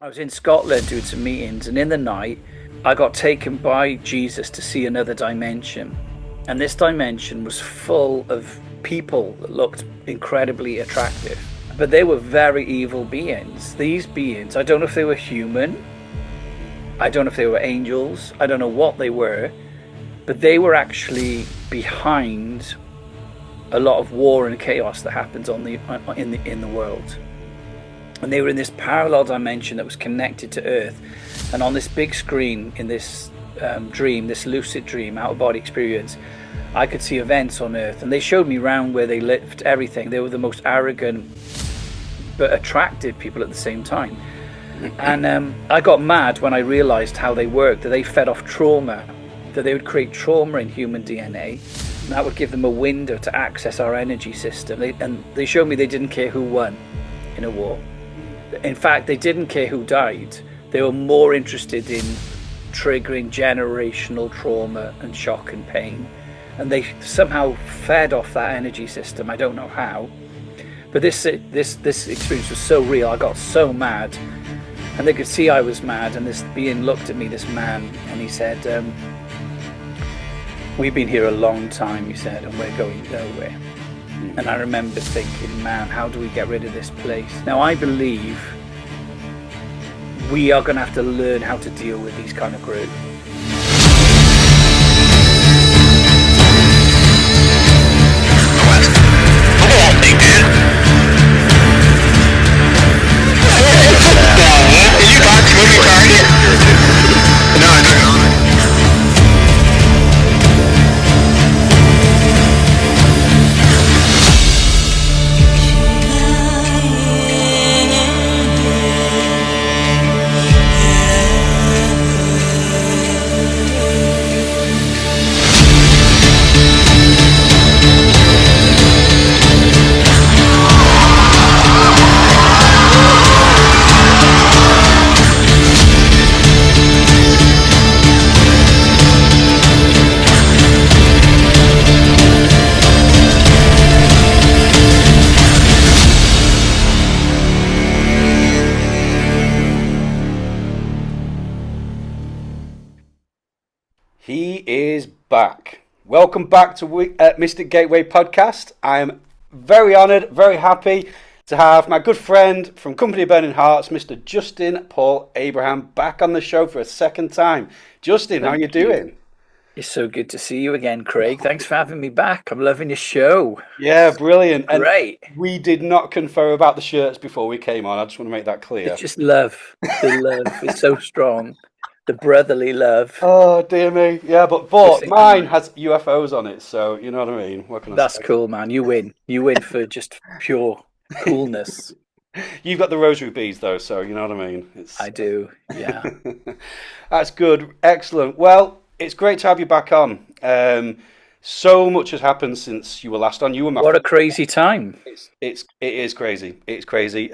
I was in Scotland doing some meetings, and in the night, I got taken by Jesus to see another dimension. And this dimension was full of people that looked incredibly attractive. But they were very evil beings. These beings, I don't know if they were human, I don't know if they were angels, I don't know what they were, but they were actually behind a lot of war and chaos that happens in the world. And they were in this parallel dimension that was connected to Earth. And on this big screen in this dream, this lucid dream, out-of-body experience, I could see events on Earth. And they showed me around where they lived, everything. They were the most arrogant but attractive people at the same time. And I got mad when I realized how they worked, that they fed off trauma, that they would create trauma in human DNA. And that would give them a window to access our energy system. And they showed me they didn't care who won in a war. In fact, they didn't care who died. They were more interested in triggering generational trauma and shock and pain. And they somehow fed off that energy system. I don't know how. But this experience was so real. I got so mad. And they could see I was mad. And this being looked at me, this man, and he said, "We've been here a long time," he said, "and we're going nowhere." And I remember thinking, man, how do we get rid of this place? Now, I believe we are going to have to learn how to deal with these kind of groups. He is back. Welcome back to Mystic Gateway Podcast. I am very honoured, very happy to have my good friend from Company of Burning Hearts, Mr. Justin Paul Abraham, back on the show for a second time. Justin, how are you doing? It's so good to see you again, Craig. Thanks for having me back. I'm loving your show. Yeah, brilliant. And great. We did not confer about the shirts before we came on. I just want to make that clear. It's just love. The love is so strong. The brotherly love. Oh, dear me. Yeah, but mine has UFOs on it, so you know what I mean. What can I say? That's cool, man. You win. You win for just pure coolness. You've got the rosary beads, though, so you know what I mean. I do, yeah. That's good. Excellent. Well, it's great to have you back on. So much has happened since you were last on. You were what a crazy time. It is crazy. It's crazy.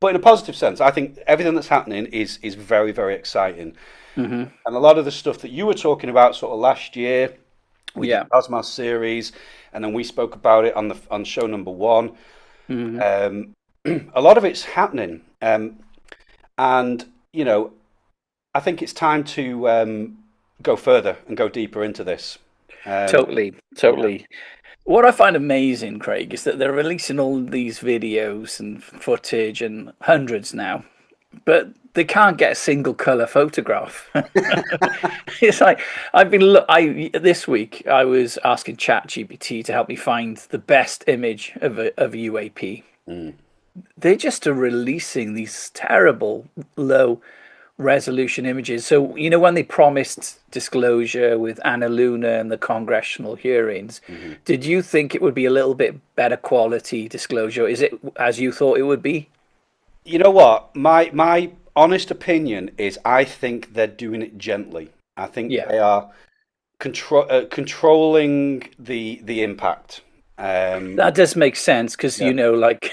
But in a positive sense, I think everything that's happening is very, very exciting. Mm-hmm. And a lot of the stuff that you were talking about sort of last year with the Cosmos series, and then we spoke about it on show number 1. Mm-hmm. A lot of it's happening. And, you know, I think it's time to go further and go deeper into this. Totally. Yeah. What I find amazing, Craig, is that they're releasing all these videos and footage and hundreds now, but they can't get a single color photograph. It's like this week I was asking ChatGPT to help me find the best image of a UAP. They just are releasing these terrible low resolution images. So, you know, when they promised disclosure with Anna Luna and the congressional hearings, did you think it would be a little bit better quality disclosure? Is it as you thought it would be? You know what? My honest opinion is I think they're doing it gently. I think they are controlling the impact. That does make sense because, Yeah, like,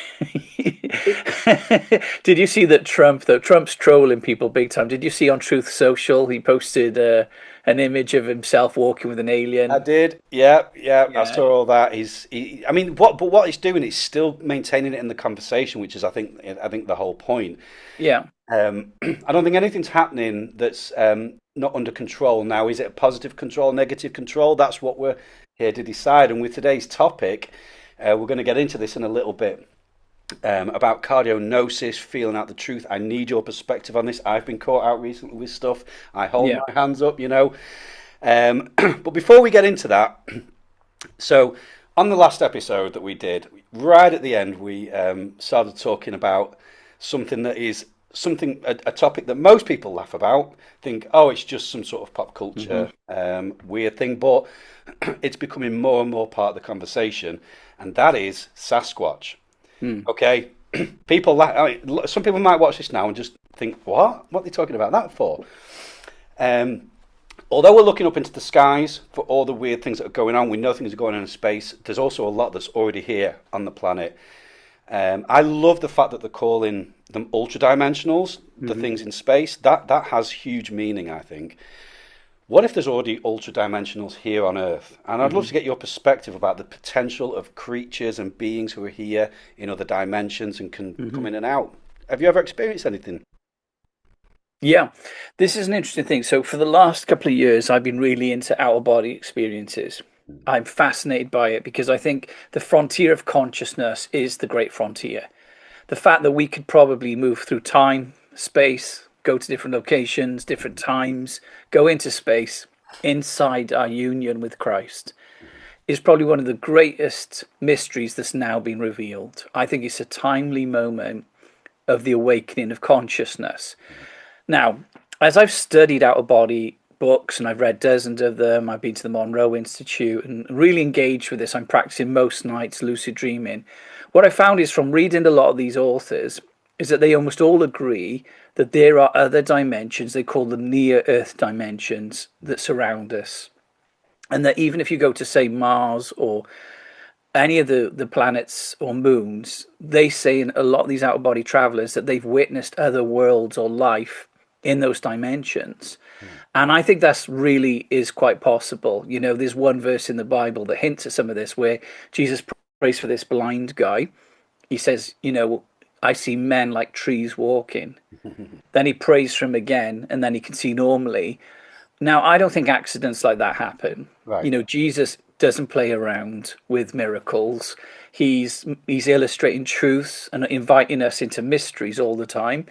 it, did you see that Trump's trolling people big time? Did you see on Truth Social, he posted an image of himself walking with an I alien? did. Yeah, yeah. I Yeah. saw all that. I mean, what he's doing is still maintaining it in the conversation, which is, I think the whole point. Yeah. I don't think anything's happening that's not under control now. Is it a positive control, negative control? That's what we're here to decide. And with today's topic, we're going to get into this in a little bit about Gnosis, feeling out the truth. I need your perspective on this. I've been caught out recently with stuff. I hold Yeah. my hands up. But before we get into that, so on the last episode that we did, right at the end, we started talking about something that is a topic that most people laugh about, think, oh, it's just some sort of pop Hmm. culture weird thing, but it's becoming more and more part of the conversation, and that is Sasquatch. Mm. Okay, some people might watch this now and just think, what are they talking about that for? Um, Although we're looking up into the skies for all the weird things that are going on, we know things are going on in space. There's also a lot that's already here on the planet. I love the fact that they're calling them ultra dimensionals, the Hmm. things in space. That has huge meaning, I think. What if there's already ultra dimensionals here on Earth? And I'd love Hmm. to get your perspective about the potential of creatures and beings who are here in other dimensions and can come Hmm. in and out. Have you ever experienced anything? Yeah, this is an interesting thing. So for the last couple of years, I've been really into outer body experiences. I'm fascinated by it because I think the frontier of consciousness is the great frontier. The fact that we could probably move through time, space, go to different locations, different times, go into space inside our union with Christ is probably one of the greatest mysteries that's now been revealed. I think it's a timely moment of the awakening of consciousness. Now, as I've studied out of body books and I've read dozens of them, I've been to the Monroe Institute and really engaged with this. I'm practicing most nights lucid dreaming. What I found is from reading a lot of these authors is that they almost all agree that there are other dimensions, they call them near Earth dimensions, that surround us. And that even if you go to, say, Mars or any of the planets or moons, they say in a lot of these out of body travelers that they've witnessed other worlds or life in those dimensions. And I think that's really is quite possible. There's one verse in the Bible that hints at some of this where Jesus prays for this blind guy. He says, I see men like trees walking. Then he prays for him again, and then he can see normally. Now, I don't think accidents like that happen. Right. Jesus doesn't play around with miracles. He's illustrating truths and inviting us into mysteries all the time.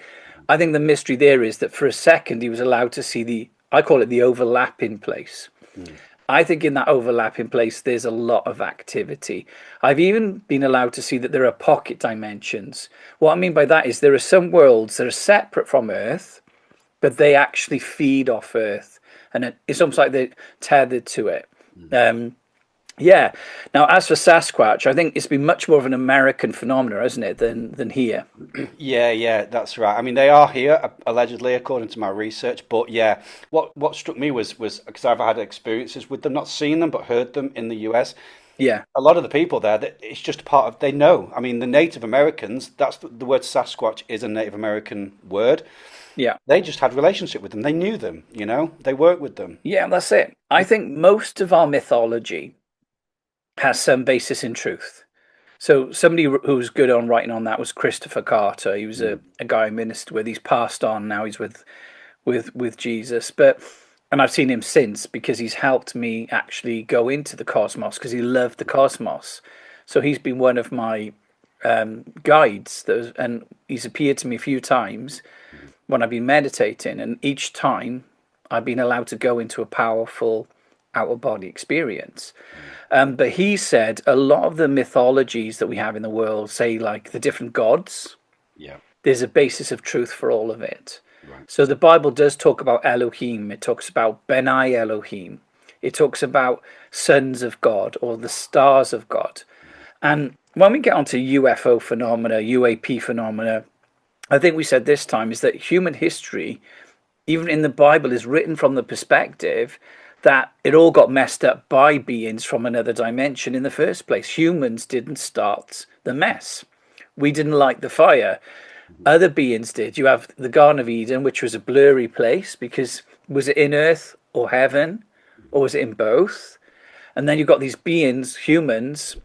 I think the mystery there is that for a second he was allowed to see I call it the overlapping place. Mm. I think in that overlapping place there's a lot of activity. I've even been allowed to see that there are pocket dimensions. What I mean by that is there are some worlds that are separate from Earth, but they actually feed off Earth, and it's almost like they're tethered to it. Mm. Um, yeah. Now, as for Sasquatch, I think it's been much more of an American phenomenon, hasn't it, than here? Yeah, yeah, that's right. I mean, they are here allegedly, according to my research. But yeah, what struck me was because I've had experiences with them, not seen them, but heard them in the US. Yeah. A lot of the people there, it's just part of they know. I mean, the Native Americans, that's the word Sasquatch is a Native American word. Yeah. They just had relationship with them. They knew them. They worked with them. Yeah, that's it. I think most of our mythology has some basis in truth. So somebody who was good on writing on that was Christopher Carter. He was Mm. a guy I ministered with. He's passed on now. He's with Jesus, and I've seen him since because he's helped me actually go into the cosmos because he loved the cosmos. So he's been one of my guides, and he's appeared to me a few times when I've been meditating, and each time I've been allowed to go into a powerful outer body experience. But he said a lot of the mythologies that we have in the world, say like the different gods, Yeah, there's a basis of truth for all of it. right. So the Bible does talk about Elohim. It talks about Benai Elohim. It talks about sons of God or the stars of God. And when we get onto UFO phenomena, UAP phenomena, I think we said this time is that human history, even in the Bible, is written from the perspective that it all got messed up by beings from another dimension in the first place. Humans didn't start the mess. We didn't light the fire. Other beings did. You have the Garden of Eden, which was a blurry place because was it in earth or heaven, or was it in both? And then you've got these beings, humans,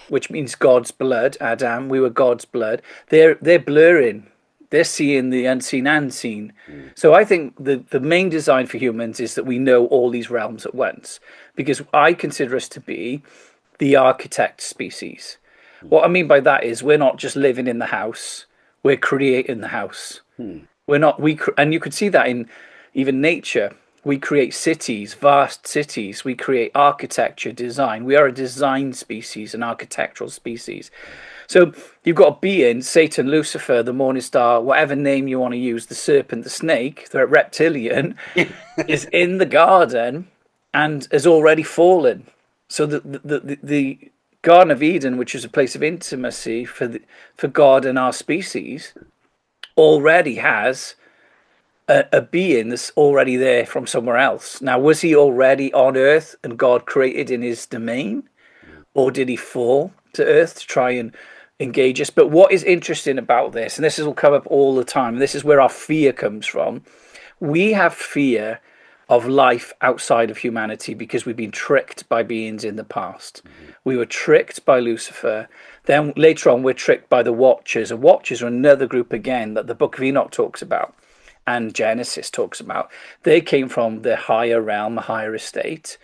which means God's blood. Adam, we were God's blood. They're blurring. They're seeing the unseen and seen. So I think the main design for humans is that we know all these realms at once, because I consider us to be the architect species. What I mean by that is we're not just living in the house, we're creating the house. We're not, and you could see that in even nature. We create cities, vast cities. We create architecture, design. We are a design species, an architectural species. So you've got a being, Satan, Lucifer, the morning star, whatever name you want to use, the serpent, the snake, the reptilian, is in the garden and has already fallen. So the Garden of Eden, which is a place of intimacy for God and our species, already has a being that's already there from somewhere else. Now, was he already on Earth and God created in his domain? Or did he fall to Earth to try and engage us? But what is interesting about this, and this will come up all the time, and this is where our fear comes from. We have fear of life outside of humanity because we've been tricked by beings in the past. We were tricked by Lucifer. Then later on, we're tricked by the Watchers. And Watchers are another group again that the Book of Enoch talks about and Genesis talks about. They came from the higher realm, the higher estate,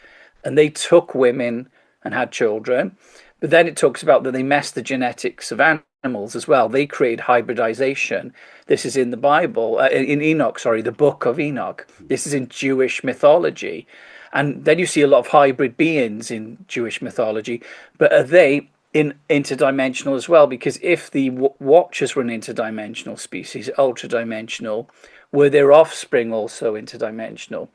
and they took women and had children. But then it talks about that they messed the genetics of animals as well. They created hybridisation. This is in the Bible, in Enoch, sorry, the Book of Enoch. This is in Jewish mythology. And then you see a lot of hybrid beings in Jewish mythology. But are they interdimensional as well? Because if the Watchers were an interdimensional species, ultra-dimensional, were their offspring also interdimensional?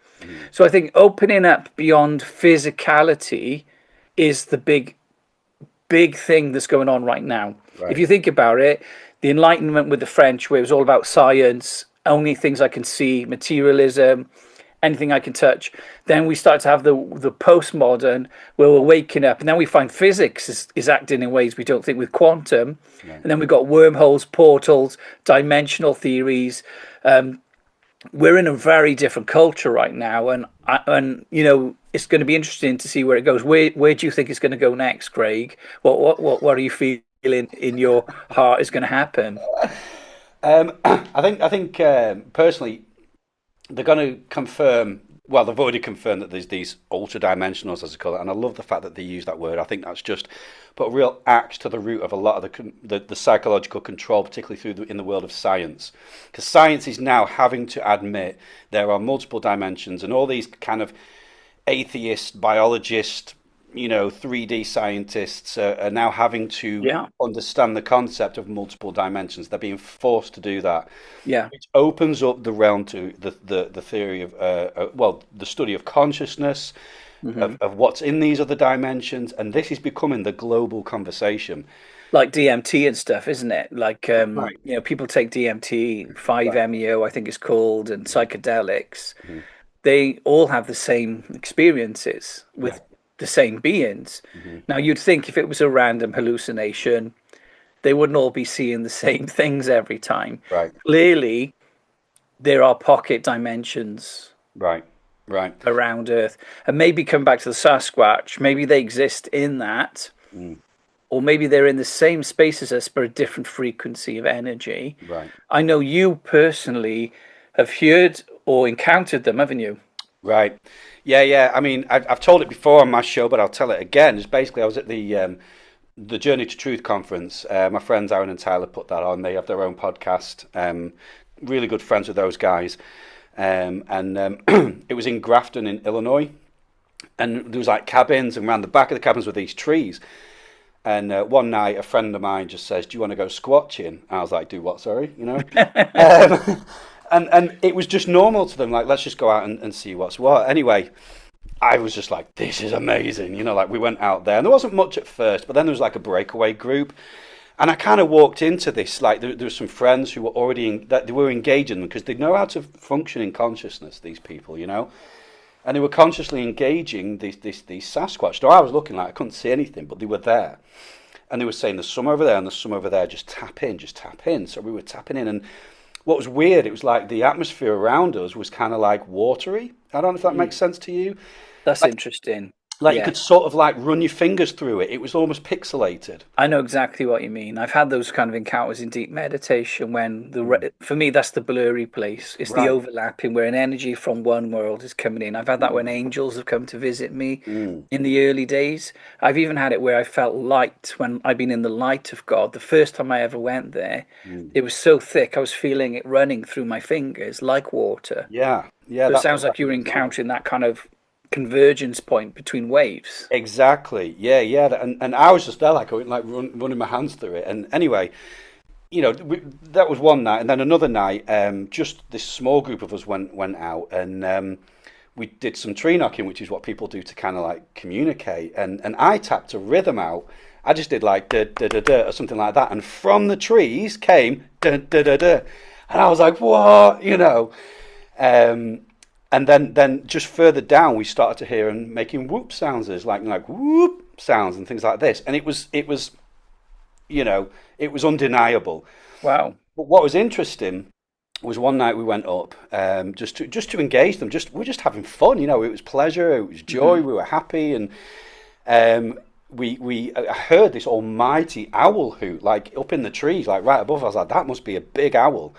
So I think opening up beyond physicality is the big thing that's going on right now. Right. If you think about it, the Enlightenment with the French, where it was all about science, only things I can see, materialism, anything I can touch. Then we start to have the postmodern, where we're waking up, and then we find physics is acting in ways we don't think with quantum. Right. And then we've got wormholes, portals, dimensional theories. We're in a very different culture right now, and you know, it's going to be interesting to see where it goes. Where do you think it's going to go next, Craig? What are you feeling in your heart is going to happen? I think personally, they're going to confirm. Well, they've already confirmed that there's these ultra-dimensionals, as they call it, and I love the fact that they use that word. I think that's just put a real axe to the root of a lot of the psychological control, particularly in the world of science. Because science is now having to admit there are multiple dimensions, and all these kind of atheist, biologist, 3D scientists are now having to understand the concept of multiple dimensions. They're being forced to do that. Yeah, which opens up the realm to the theory of the study of consciousness, of what's in these other dimensions, and this is becoming the global conversation. Like DMT and stuff, isn't it? Like right. People take DMT, 5-MeO, I think it's called, and psychedelics. They all have the same experiences with the same beings. Now, you'd think if it was a random hallucination, they wouldn't all be seeing the same things every time. Right. Clearly, there are pocket dimensions. Right. Around Earth, and maybe come back to the Sasquatch. Maybe they exist in that, or maybe they're in the same space as us, but a different frequency of energy. Right. I know you personally have heard or encountered them, haven't you? Right. Yeah. I mean, I've told it before on my show, but I'll tell it again. It's basically I was at the Journey to Truth conference. My friends Aaron and Tyler put that on. They have their own podcast. Really good friends with those guys. It was in Grafton in Illinois, and there was like cabins, and around the back of the cabins were these trees. And one night, a friend of mine just says, "Do you want to go squatching?" I was like, "Do what? Sorry, And it was just normal to them, like, let's just go out and see what's what. Anyway, I was just like, this is amazing. Like we went out there, and there wasn't much at first, but then there was like a breakaway group. And I kind of walked into this, like there were some friends who were already, that they were engaging because they know how to function in consciousness, these people, and they were consciously engaging these Sasquatch. Now I was looking like I couldn't see anything, but they were there, and they were saying there's some over there and there's some over there. Just tap in, just tap in. So we were tapping in, and what was weird, it was like the atmosphere around us was kind of like watery. I don't know if that makes sense to you. That's Like, interesting. like you Yeah. could sort of like run your fingers through it. It was almost pixelated. I know exactly what you mean. I've had those kind of encounters in deep meditation when Mm. for me that's the blurry place. It's the Right. overlapping where an energy from one world is coming in. I've had that when angels have come to visit me Mm. in the early days. I've even had it where I felt light when I've been in the light of God. The first time I ever went there, Mm. it was so thick. I was feeling it running through my fingers like water. Yeah, yeah, So it that's sounds like exactly you're what it's like. encountering that kind of convergence point between waves. Exactly. Yeah, yeah. And I was just there, like, running my hands through it. And anyway, that was one night, and then another night, just this small group of us went out, and we did some tree knocking, which is what people do to kind of like communicate. And I tapped a rhythm out. I just did like da da da da or something like that, and from the trees came da da da da, and I was like, what, Um, and then just further down, we started to hear and making whoop sounds, as like whoop sounds and things like this, and it was undeniable. Wow. But what was interesting was one night we went up, just to engage them. We're just having fun, It was pleasure, it was joy. Hmm. We were happy, and I heard this almighty owl hoot, like up in the trees, like right above. I was like, that must be a big owl.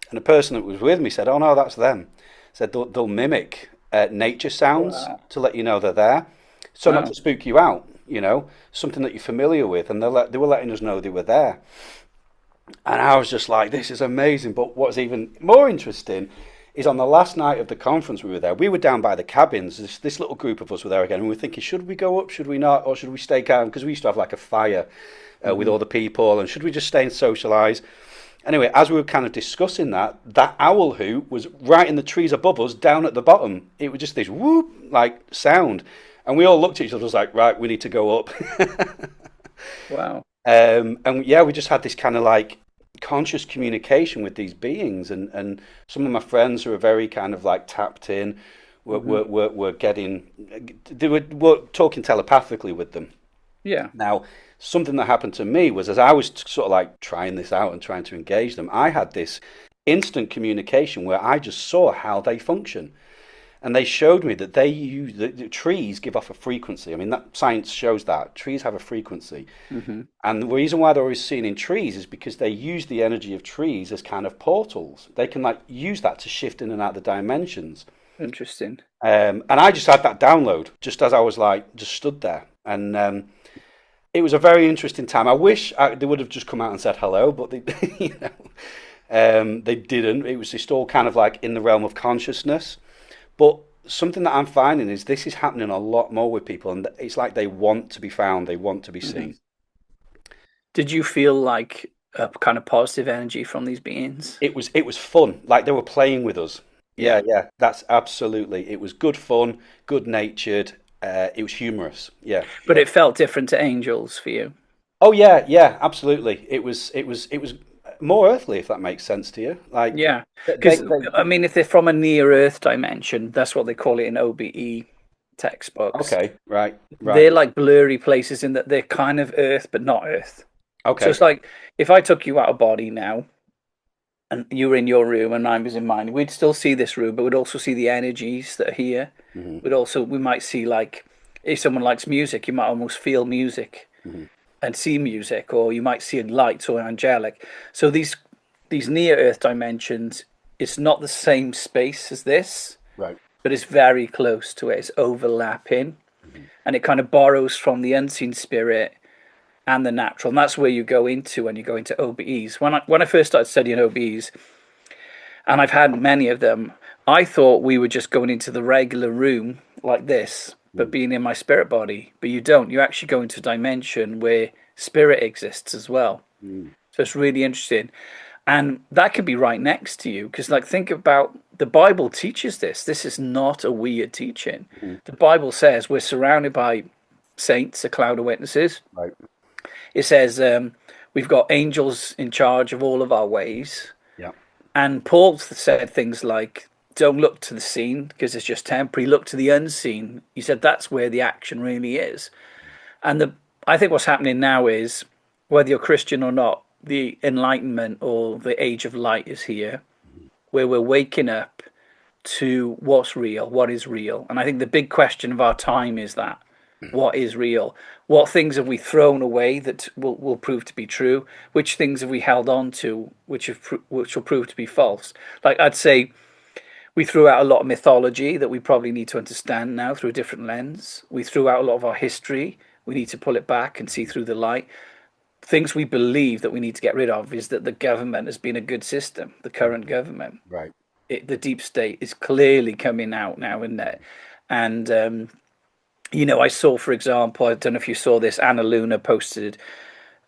And the person that was with me said, "Oh no, that's them." Said they'll mimic nature sounds Wow. to let you know they're there, so not Wow. to spook you out. Something that you're familiar with, and they were letting us know they were there. And I was just like, this is amazing. But what's even more interesting is on the last night of the conference we were there, we were down by the cabins. This little group of us were there again, and we were thinking, should we go up, should we not, or should we stay calm? Because we used to have like a fire with Hmm. all the people, and should we just stay and socialise? Anyway, as we were kind of discussing that owl hoot was right in the trees above us, down at the bottom. It was just this whoop like sound, and we all looked at each other, was like, right, we need to go up. Wow. And yeah, we just had this kind of like conscious communication with these beings, and some of my friends who were very kind of like tapped in Hmm. were were talking telepathically with them. Yeah. Now, something that happened to me was as I was sort of like trying this out and trying to engage them, I had this instant communication where I just saw how they function. And they showed me that the trees give off a frequency. I mean, that science shows that trees have a frequency. Hmm. And the reason why they're always seen in trees is because they use the energy of trees as kind of portals. They can like use that to shift in and out the dimensions. Interesting. And I just had that download just as I was like just stood there, and it was a very interesting time. I wish they would have just come out and said hello, but they, they didn't. It was just all kind of like in the realm of consciousness. But something that I'm finding is this is happening a lot more with people, and it's like they want to be found, they want to be Hmm. seen. Did you feel like a kind of positive energy from these beings? It was fun, like they were playing with us. Yeah, Yeah. yeah, that's absolutely. It was good fun, good natured. It was humorous. Yeah, But yeah. it felt different to angels for you. Oh yeah, yeah, absolutely. It was more earthly, if that makes sense to you. Like Yeah. they, Because, they, I mean, if they're from a near Earth dimension, that's what they call it in OBE textbooks. okay, right, right, They're like blurry places in that they're kind of Earth, but not Earth. So okay. it's like if I took you out of body now and you were in your room and I was in mine, we'd still see this room, but we'd also see the energies that are here. Hmm. We might see like if someone likes music, you might almost feel music Hmm. and see music, or you might see lights or angelic. So these near Earth dimensions, it's not the same space as this, Right. but it's very close to it. It's overlapping, Hmm. and it kind of borrows from the unseen spirit and the natural, and that's where you go into when you go into OBEs. When I first started studying OBEs, and I've had many of them, I thought we were just going into the regular room like this, but being in my spirit body. But you don't. You actually go into a dimension where spirit exists as well. Mm-hmm. So it's really interesting. And that could be right next to you. Because, like, think about the Bible teaches this. This is not a weird teaching. The Bible says we're surrounded by saints, a cloud of witnesses. Right. It says we've got angels in charge of all of our ways. Yeah. And Paul said things like don't look to the seen because it's just temporary. Look to the unseen. He said that's where the action really is. And I think what's happening now is, whether you're Christian or not, the Enlightenment or the Age of Light is here, where we're waking up to what's real, what is real. And I think the big question of our time is that. What is real? What things have we thrown away that will prove to be true? Which things have we held on to, which will prove to be false? Like, I'd say we threw out a lot of mythology that we probably need to understand now through a different lens. We threw out a lot of our history. We need to pull it back and see through the light. Things we believe that we need to get rid of is that the government has been a good system, the current government. Right. The deep state is clearly coming out now, isn't it? And I saw, for example, I don't know if you saw this, Anna Luna posted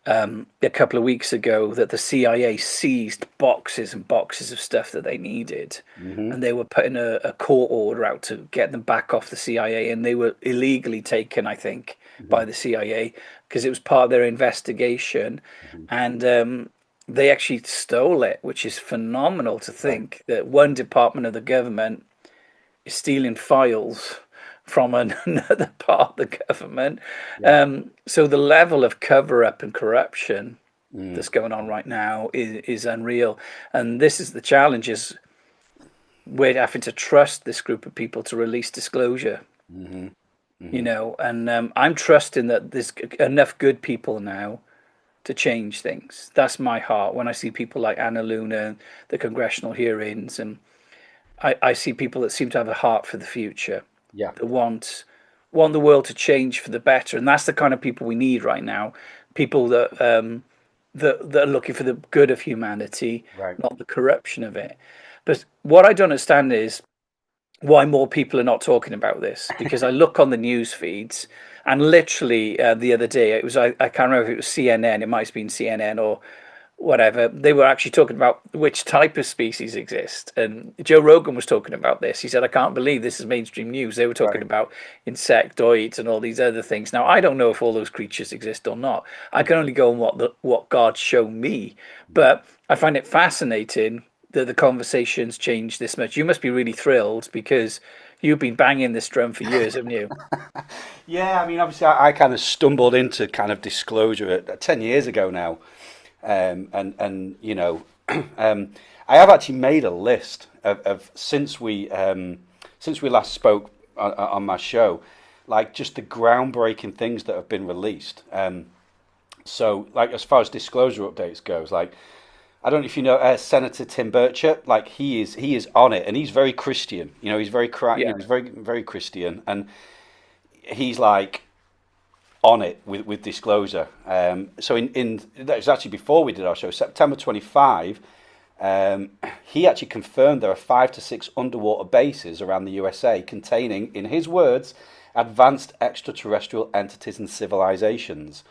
a couple of weeks ago that the CIA seized boxes and boxes of stuff that they needed. And they were putting a court order out to get them back off the CIA, and they were illegally taken, I think, by the CIA because it was part of their investigation. And they actually stole it, which is phenomenal to think that one department of the government is stealing files from another part of the government. So the level of cover up and corruption that's going on right now is unreal. And this is the challenge: is we're having to trust this group of people to release disclosure. And I'm trusting that there's enough good people now to change things. That's my heart when I see people like Anna Luna, the congressional hearings, and I see people that seem to have a heart for the future. That want the world to change for the better, and that's the kind of people we need right now. People that are looking for the good of humanity, not the corruption of it. But what I don't understand is why more people are not talking about this. Because I look on the news feeds, and literally the other day it was I can't remember if it was CNN. It might have been CNN or whatever. They were actually talking about which type of species exist, and Joe Rogan was talking about this. He said, I can't believe this is mainstream news. They were talking about insectoids and all these other things. Now, I don't know if all those creatures exist or not. I can only go on what God showed me, but I find it fascinating that the conversations changed this much. You must be really thrilled because you've been banging this drum for years, haven't you? Yeah, I mean, obviously I kind of stumbled into kind of disclosure 10 years ago now. And I have actually made a list of since we last spoke on my show, like just the groundbreaking things that have been released. So like as far as disclosure updates goes, like I don't know if you know Senator Tim Burchett, like he is on it, and he's very Christian. He's he's very Christian, and he's like on it with disclosure. So that was actually before we did our show, September 25. He actually confirmed there are 5 to 6 underwater bases around the USA containing, in his words, advanced extraterrestrial entities and civilizations.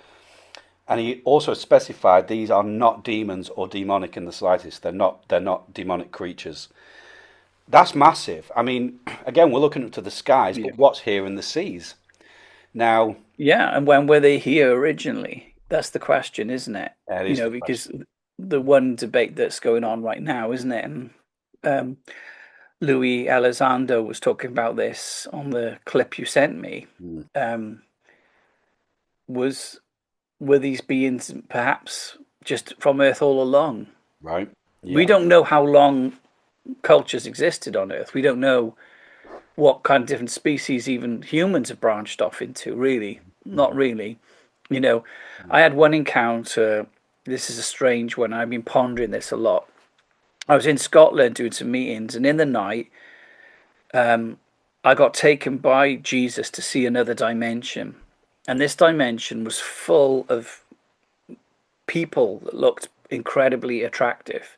And he also specified these are not demons or demonic in the slightest. They're not demonic creatures. That's massive. I mean, again, we're looking up to the skies, but what's here in the seas? Now, and when were they here originally? That's the question, isn't it? Because the one debate that's going on right now, isn't it? And Louis Elizondo was talking about this on the clip you sent me. Were these beings perhaps just from Earth all along? Right. Yeah. We don't know how long cultures existed on Earth. We don't know what kind of different species even humans have branched off into, really. Not really. I had one encounter. This is a strange one. I've been pondering this a lot. I was in Scotland doing some meetings, and in the night, I got taken by Jesus to see another dimension. And this dimension was full of people that looked incredibly attractive.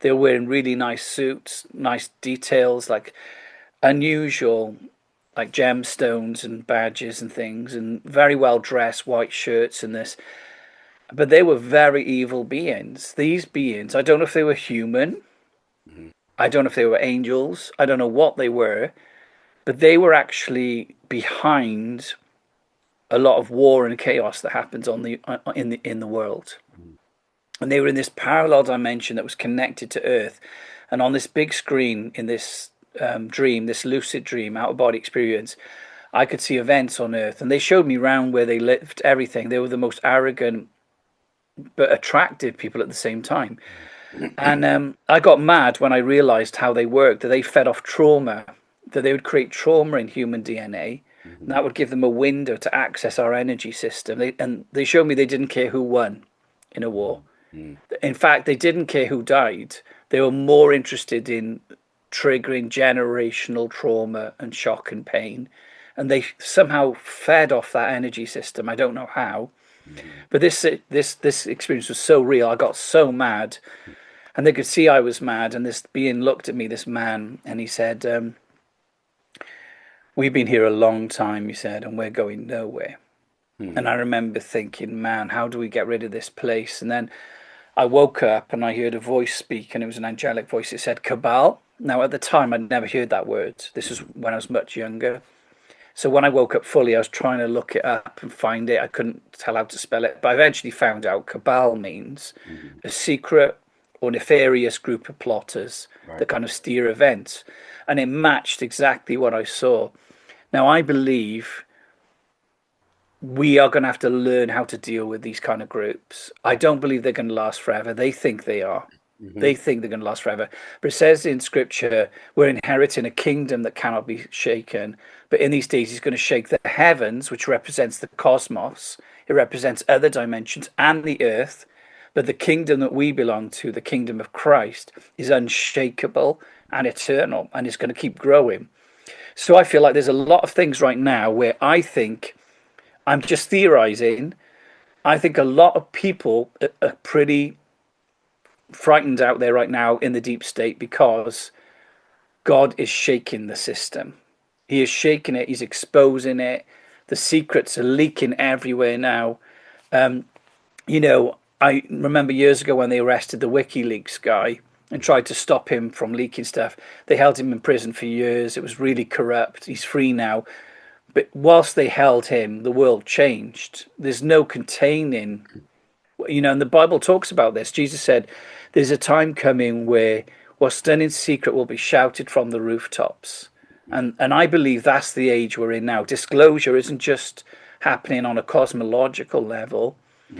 They were wearing really nice suits, nice details, like unusual, like gemstones and badges and things, and very well dressed, white shirts and this. But they were very evil beings. These beings, I don't know if they were human. I don't know if they were angels. I don't know what they were, but they were actually behind a lot of war and chaos that happens in the world. And they were in this parallel dimension that was connected to Earth. And on this big screen in this dream, this lucid dream, out of body experience, I could see events on Earth, and they showed me round where they lived, everything. They were the most arrogant but attractive people at the same time. And I got mad when I realized how they worked, that they fed off trauma, that they would create trauma in human DNA, and that would give them a window to access our energy system. And they showed me they didn't care who won in a war. In fact, they didn't care who died. They were more interested in triggering generational trauma and shock and pain. And they somehow fed off that energy system. I don't know how. But this experience was so real. I got so mad, and they could see I was mad. And this being looked at me, this man, and he said, "We've been here a long time," he said, "and we're going nowhere." And I remember thinking, man, how do we get rid of this place? And then I woke up and I heard a voice speak, and it was an angelic voice. It said Cabal. Now, at the time, I'd never heard that word. This was when I was much younger. So when I woke up fully, I was trying to look it up and find it. I couldn't tell how to spell it, but I eventually found out Cabal means a secret or nefarious group of plotters that kind of steer events. And it matched exactly what I saw. Now, I believe we are going to have to learn how to deal with these kind of groups. I don't believe they're going to last forever. They think they are. They think they're going to last forever. But it says in scripture, we're inheriting a kingdom that cannot be shaken. But in these days, he's going to shake the heavens, which represents the cosmos. It represents other dimensions and the earth. But the kingdom that we belong to, the kingdom of Christ, is unshakable and eternal, and it's going to keep growing. So I feel like there's a lot of things right now where I think, I'm just theorizing, I think a lot of people are pretty frightened out there right now in the deep state because God is shaking the system. He is shaking it. He's exposing it. The secrets are leaking everywhere now. I remember years ago when they arrested the WikiLeaks guy and tried to stop him from leaking stuff. They held him in prison for years. It was really corrupt. He's free now. But whilst they held him, the world changed. There's no containing, and the Bible talks about this. Jesus said, there's a time coming where what's done in secret will be shouted from the rooftops. And I believe that's the age we're in now. Disclosure isn't just happening on a cosmological level.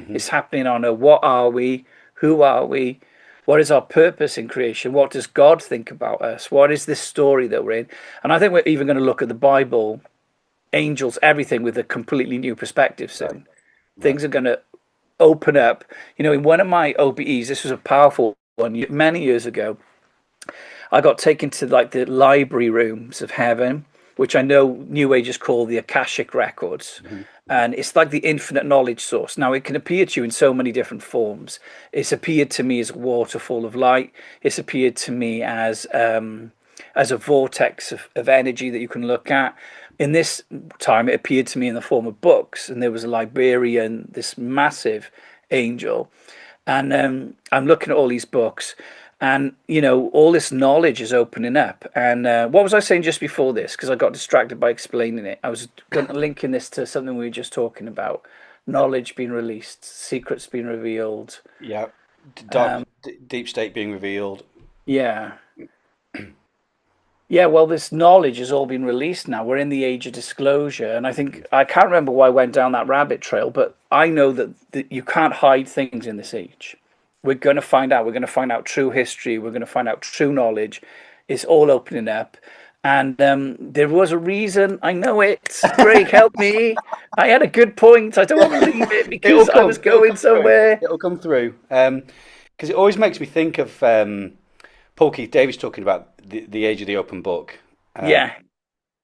It's happening on a what are we? Who are we? What is our purpose in creation? What does God think about us? What is this story that we're in? And I think we're even going to look at the Bible, angels, everything with a completely new perspective soon. Things are going to open up. In one of my OBEs, this was a powerful one, many years ago, I got taken to like the library rooms of heaven, which I know New Agers call the Akashic records. And it's like the infinite knowledge source. Now, it can appear to you in so many different forms. It's appeared to me as a waterfall of light. It's appeared to me as a vortex of energy that you can look at. In this time, it appeared to me in the form of books, and there was a librarian, this massive angel. And I'm looking at all these books, and, all this knowledge is opening up. And what was I saying just before this? Because I got distracted by explaining it. I was linking this to something we were just talking about. Knowledge being released, secrets being revealed. Yeah. Deep state being revealed. Yeah. Yeah, well, this knowledge has all been released now. We're in the age of disclosure. And I think, I can't remember why I went down that rabbit trail, but I know that you can't hide things in this age. We're going to find out. We're going to find out true history. We're going to find out true knowledge. It's all opening up. And there was a reason. I know it. Greg, help me. I had a good point. I don't want to leave it because I was going somewhere. It'll come through. Because it always makes me think of Paul Keith Davis talking about the age of the open book. Yeah.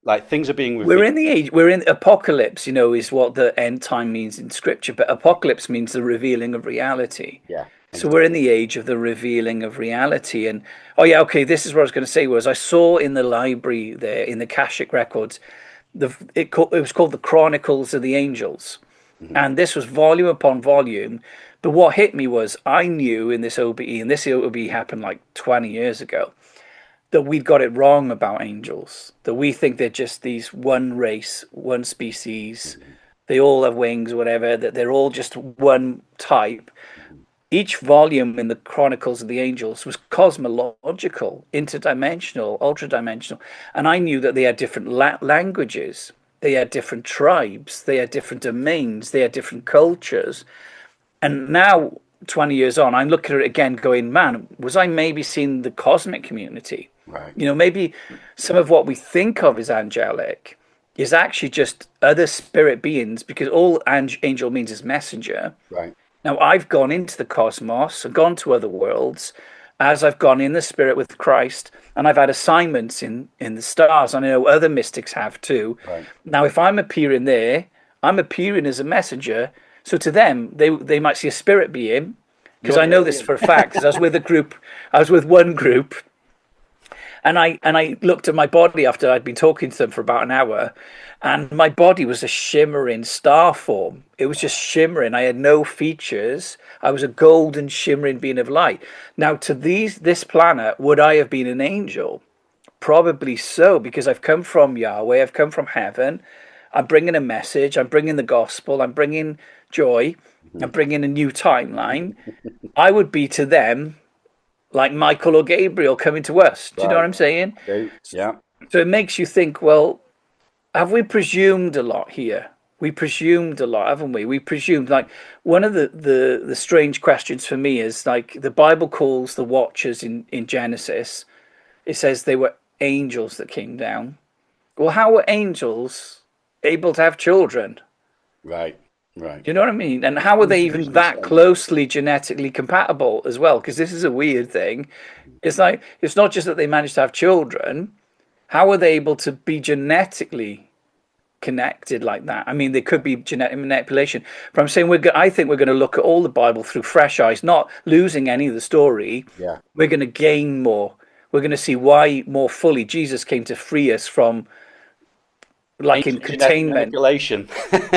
Like things are being revealed. We're in the age, we're in apocalypse, is what the end time means in scripture. But apocalypse means the revealing of reality. Yeah. So we're in the age of the revealing of reality. And this is what I was going to say was I saw in the library there in the Akashic records, it was called the Chronicles of the Angels. And this was volume upon volume. But what hit me was I knew in this OBE, and this OBE happened like 20 years ago, that we'd got it wrong about angels, that we think they're just these one race, one species, they all have wings or whatever, that they're all just one type. each volume in the Chronicles of the Angels was cosmological, interdimensional, ultra-dimensional. And I knew that they had different languages, they had different tribes, they had different domains, they had different cultures. And now, 20 years on, I'm looking at it again going, man, was I maybe seeing the cosmic community? Right. Maybe some of what we think of as angelic is actually just other spirit beings, because all angel means is messenger. Right. Now, I've gone into the cosmos, I've gone to other worlds, as I've gone in the spirit with Christ, and I've had assignments in the stars. And I know other mystics have too. Right. Now, if I'm appearing there, I'm appearing as a messenger. So to them, they might see a spirit being, because I know this for a fact. Because I was with one group, and I looked at my body after I'd been talking to them for about an hour, and my body was a shimmering star form. It was just shimmering. I had no features. I was a golden shimmering being of light. Now, to this planet, would I have been an angel? Probably so, because I've come from Yahweh. I've come from heaven. I'm bringing a message. I'm bringing the gospel. I'm bringing joy. I'm bringing a new timeline. I would be to them like Michael or Gabriel coming to us. Do you know what I'm saying? Okay. Yeah. So it makes you think, well, have we presumed a lot here? We presumed a lot, haven't we? We presumed, like, one of the strange questions for me is, like, the Bible calls the watchers in Genesis, it says they were angels that came down. Well, how were angels able to have children? Right. Right. Do you know what I mean? And how are they even that closely genetically compatible as well? Because this is a weird thing. It's like, it's not just that they managed to have children. How are they able to be genetically connected like that? I mean, there could be genetic manipulation. But I'm saying I think we're going to look at all the Bible through fresh eyes, not losing any of the story. Yeah. We're going to gain more. We're going to see why more fully Jesus came to free us from, like, in containment. Manipulation.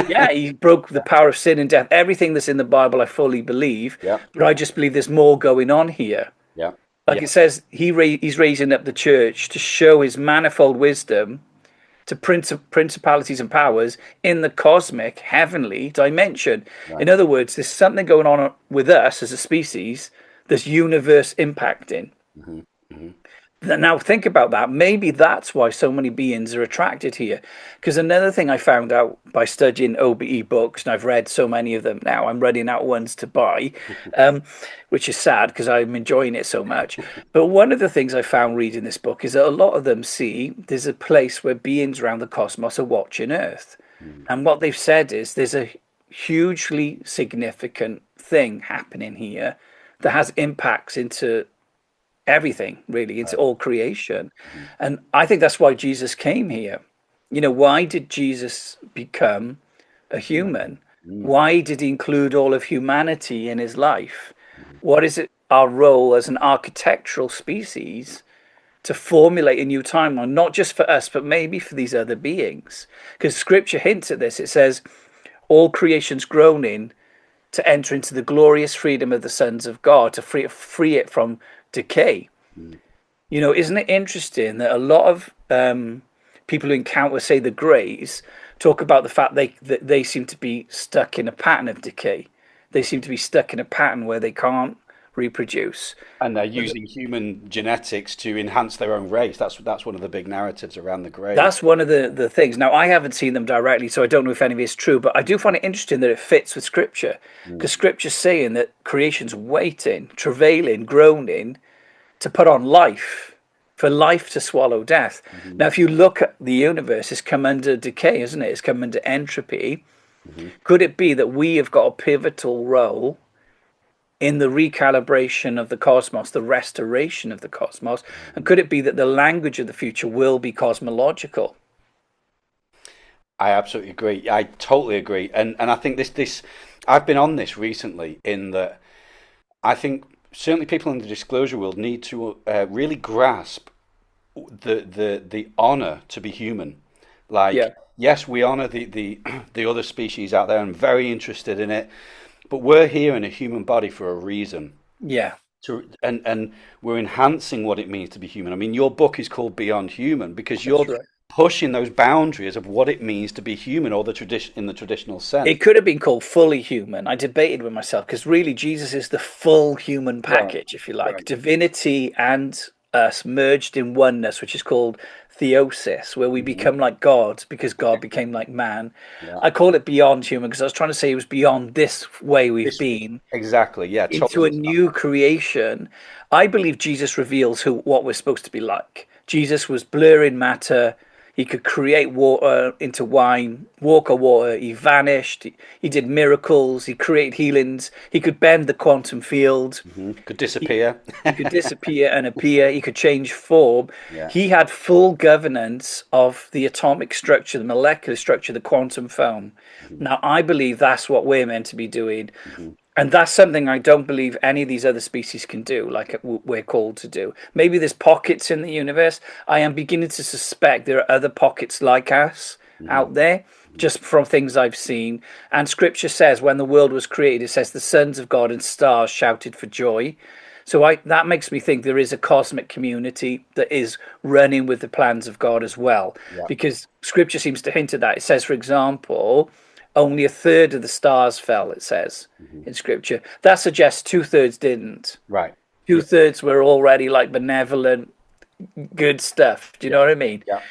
Yeah, he broke the power of sin and death. Everything that's in the Bible, I fully believe. Yeah. But I just believe there's more going on here. Yeah. Like it says, he's raising up the church to show his manifold wisdom to principalities and powers in the cosmic, heavenly dimension. Right. In other words, there's something going on with us as a species that's universe impacting. Mm-hmm. Mm-hmm. Now think about that. Maybe that's why so many beings are attracted here. Because another thing I found out by studying OBE books, and I've read so many of them now, I'm running out ones to buy, which is sad because I'm enjoying it so much. But one of the things I found reading this book is that a lot of them see there's a place where beings around the cosmos are watching Earth. And what they've said is there's a hugely significant thing happening here that has impacts into everything, really, into all creation. And I think that's why Jesus came here. Why did Jesus become a human? Why did he include all of humanity in his life? What is it, our role as an architectural species, to formulate a new timeline, not just for us, but maybe for these other beings? Because scripture hints at this. It says, all creation's groaning to enter into the glorious freedom of the sons of God, to free it from decay. Isn't it interesting that a lot of people who encounter, say, the Greys, talk about the fact that they seem to be stuck in a pattern of decay. They seem to be stuck in a pattern where they can't reproduce. And they're using human genetics to enhance their own race. That's one of the big narratives around the Greys. That's one of the things. Now, I haven't seen them directly, so I don't know if any of it is true, but I do find it interesting that it fits with Scripture, because Scripture's saying that creation's waiting, travailing, groaning, to put on life, for life to swallow death. Now, if you look at the universe, it's come under decay, isn't it? It's come under entropy. Could it be that we have got a pivotal role in the recalibration of the cosmos, the restoration of the cosmos? And could it be that the language of the future will be cosmological? I absolutely agree. I totally agree. And I think this I've been on this recently, in that I think certainly people in the disclosure world need to really grasp the honor to be human. Like, yes, we honor the other species out there and very interested in it, but we're here in a human body for a reason. Yeah. And we're enhancing what it means to be human. I mean, your book is called Beyond Human because you're pushing those boundaries of what it means to be human, or the tradition in the traditional sense. It could have been called fully human. I debated with myself because really Jesus is the full human Right, package, if you like, right. divinity and us merged in oneness, which is called theosis, where we Hmm. become like God because God became like man. Yeah. I call it beyond human because I was trying to say it was beyond this way we've This been exactly. Yeah. into Totally a understand new that. creation. I believe Jesus reveals what we're supposed to be like. Jesus was blurring matter. He could create water into wine, walk on water. He vanished. He did miracles. He created healings. He could bend the quantum field. Could He, disappear. he could disappear and appear. He could change form. Yeah. He had full governance of the atomic structure, the molecular structure, the quantum foam. Hmm. Now, I believe that's what we're meant to be doing. Hmm. And that's something I don't believe any of these other species can do, like we're called to do. Maybe there's pockets in the universe. I am beginning to suspect there are other pockets like us Hmm. out there, just from things I've seen. And scripture says when the world was created, it says the sons of God and stars shouted for joy. So that makes me think there is a cosmic community that is running with the plans of God as well, Yeah. because scripture seems to hint at that. It says, for example, only a third of the stars fell, it says Hmm. in scripture. That suggests two-thirds didn't. Right. Yeah. Two-thirds were already like benevolent, good stuff. Do you know Yeah. what I mean? Yeah.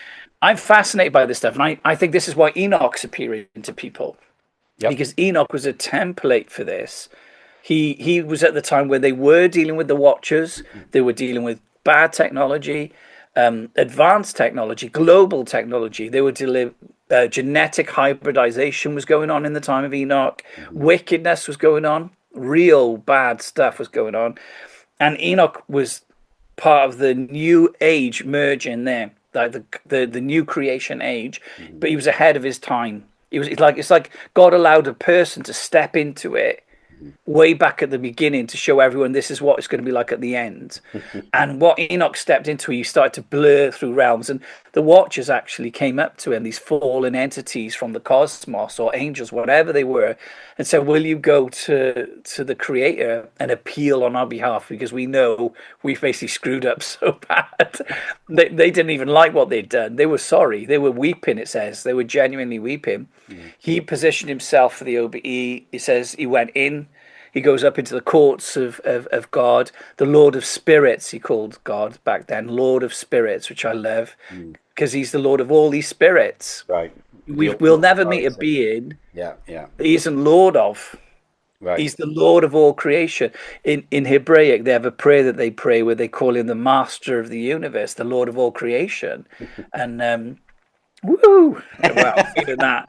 I'm fascinated by this stuff. And I think this is why Enoch's appearing to people, Yep. because Enoch was a template for this. He was at the time where they were dealing with the Watchers, they were dealing with bad technology, advanced technology, global technology. They were dealing. Genetic hybridization was going on in the time of Enoch. Hmm. Wickedness was going on. Real bad stuff was going on, and Enoch was part of the new age merging there, like the new creation age. Hmm. But he was ahead of his time. It's like God allowed a person to step into it way back at the beginning to show everyone this is what it's going to be like at the end. And what Enoch stepped into, he started to blur through realms, and the Watchers actually came up to him, these fallen entities from the cosmos or angels, whatever they were, and said, "Will you go to the Creator and appeal on our behalf? Because we know we've basically screwed up so bad." They didn't even like what they'd done. They were sorry. They were weeping. It says they were genuinely weeping. Hmm. He positioned himself for the OBE. It says he went in. He goes up into the courts of God, the Lord of Spirits, he called God back then, Lord of Spirits, which I love, Hmm. because he's the Lord of all these spirits. Right. The We'll ultimate never meet a authority. being Yeah. Yeah. that he isn't Lord of. Right. He's the Lord of all creation. In Hebraic, they have a prayer that they pray where they call him the Master of the universe, the Lord of all creation. And woo! Well, I'm feeling that.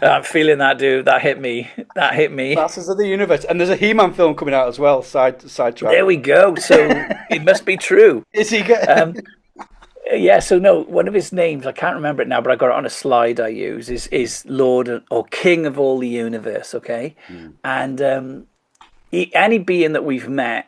I'm feeling that, dude. That hit me. That hit me. Masters of the Universe, and there's a He-Man film coming out as well. Sidetrack. There we go. So it must be true. Is he good? Yeah. So no, one of his names, I can't remember it now, but I got it on a slide I use, is Lord or King of all the universe. Okay, and any being that we've met,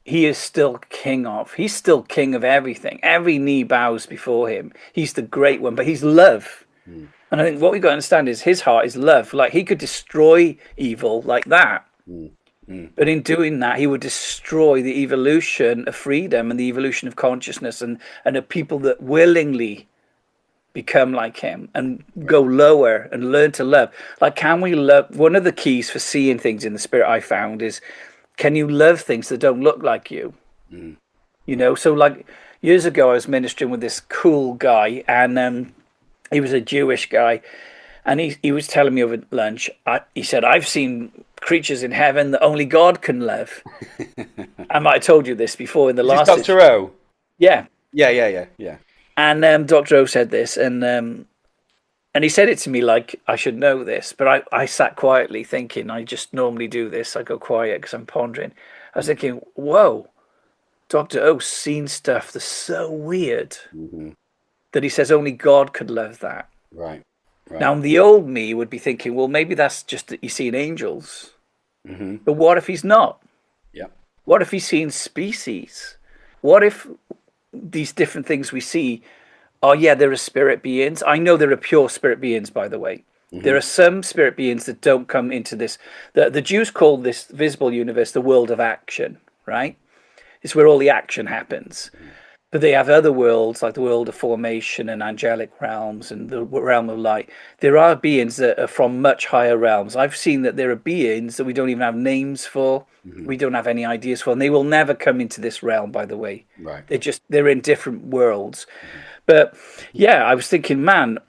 he is still king of. He's still king of everything. Every knee bows before him. He's the great one, but he's love. Mm. And I think what we've got to understand is his heart is love. Like he could destroy evil like that. Mm. Mm. But in doing that, he would destroy the evolution of freedom and the evolution of consciousness and of people that willingly become like him and go lower and learn to love. Like, can we love? One of the keys for seeing things in the spirit I found is, can you love things that don't look like you? Mm. You know, so like years ago, I was ministering with this cool guy, and he was a Jewish guy, and he was telling me over lunch. He said, "I've seen creatures in heaven that only God can love." I might have told you this before in the Is this last. Dr. O? Yeah, Yeah. and Dr. O said this, and he said it to me like I should know this, but I sat quietly thinking. I just normally do this. I go quiet because I'm pondering. I was thinking, whoa, Dr. O's seen stuff that's so weird Hmm. that he says only God could love that. Right. Now, the old me would be thinking, well, maybe that's just that he's seen angels. Hmm. But what if he's not? Yeah. What if he's seen species? What if these different things we see are, yeah, there are spirit beings. I know there are pure spirit beings, by the way. Hmm. There are some spirit beings that don't come into this. The Jews call this visible universe the world of action, right? It's where all the action happens. But they have other worlds, like the world of formation and angelic realms and the realm of light. There are beings that are from much higher realms. I've seen that there are beings that we don't even have names for, Hmm. we don't have any ideas for, and they will never come into this realm, by the way. Right. They're in different worlds. Hmm. But yeah, I was thinking, man,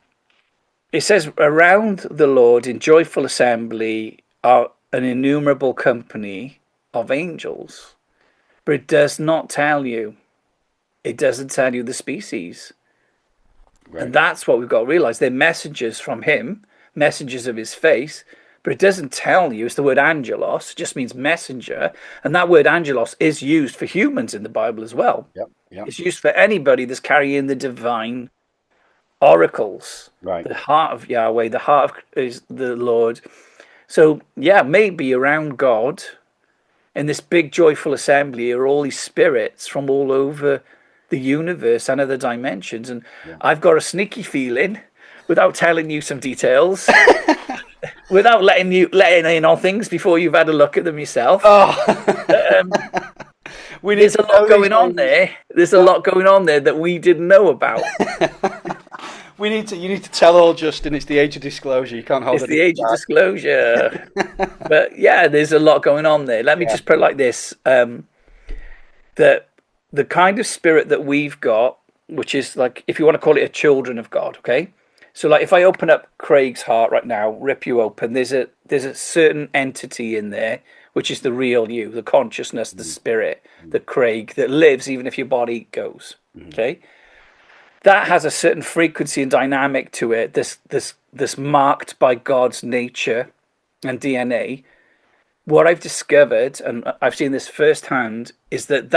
it says around the Lord in joyful assembly are an innumerable company of angels. But it does not tell you. It doesn't tell you the species. And Right. that's what we've got to realize. They're messengers from him, messengers of his face, but it doesn't tell you. It's the word angelos, it just means messenger. And that word angelos is used for humans in the Bible as well. Yep. Yep. It's used for anybody that's carrying the divine oracles, Right. the heart of Yahweh, the heart of is the Lord. So, yeah, maybe around God in this big joyful assembly are all these spirits from all over the universe and other dimensions. And Yeah. I've got a sneaky feeling, without telling you some details, without letting in on things before you've had a look at them yourself. Oh, Um, we need there's to a lot know these going on things. there. There's a Yeah. lot going on there that we didn't know about. We need to. You need to tell all, Justin. It's the age of disclosure. You can't hold It's the anything age of back. disclosure. But yeah, there's a lot going on there. Let me Yeah. just put it like this: that the kind of spirit that we've got, which is like, if you want to call it a children of God, okay? So like if I open up Craig's heart right now, rip you open, there's a certain entity in there, which is the real you, the consciousness, the Mm. spirit, Mm. the Craig that lives even if your body goes. Mm. Okay? That has a certain frequency and dynamic to it, this marked by God's nature and DNA. What I've discovered, and I've seen this firsthand, is that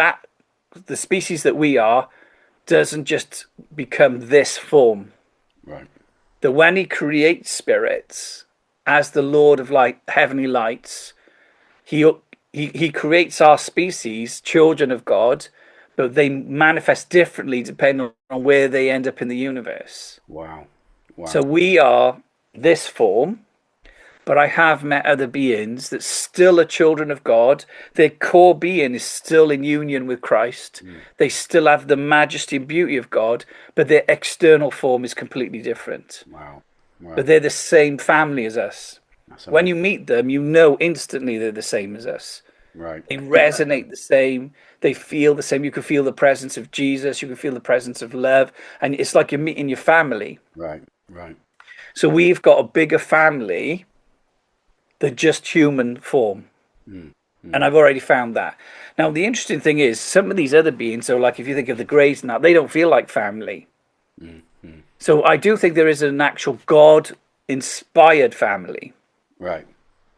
the species that we are doesn't just become this form. Right. That when he creates spirits as the Lord of light, heavenly lights, he he creates our species, children of God, but they manifest differently depending on where they end up in the universe. Wow. Wow. So we are this form, but I have met other beings that still are children of God. Their core being is still in union with Christ. Mm. They still have the majesty and beauty of God, but their external form is completely different. Wow. But Wow. they're the same family as us. That's When amazing. you meet them, you know instantly they're the same as us. Right. They resonate the same. They feel the same. You can feel the presence of Jesus. You can feel the presence of love. And it's like you're meeting your family. Right. Right. So we've got a bigger family than just human form. Mm. And Mm. I've already found that. Now, the interesting thing is, some of these other beings, so like if you think of the Greys and that, they don't feel like family. Mm. Mm. So I do think there is an actual God inspired family. Right.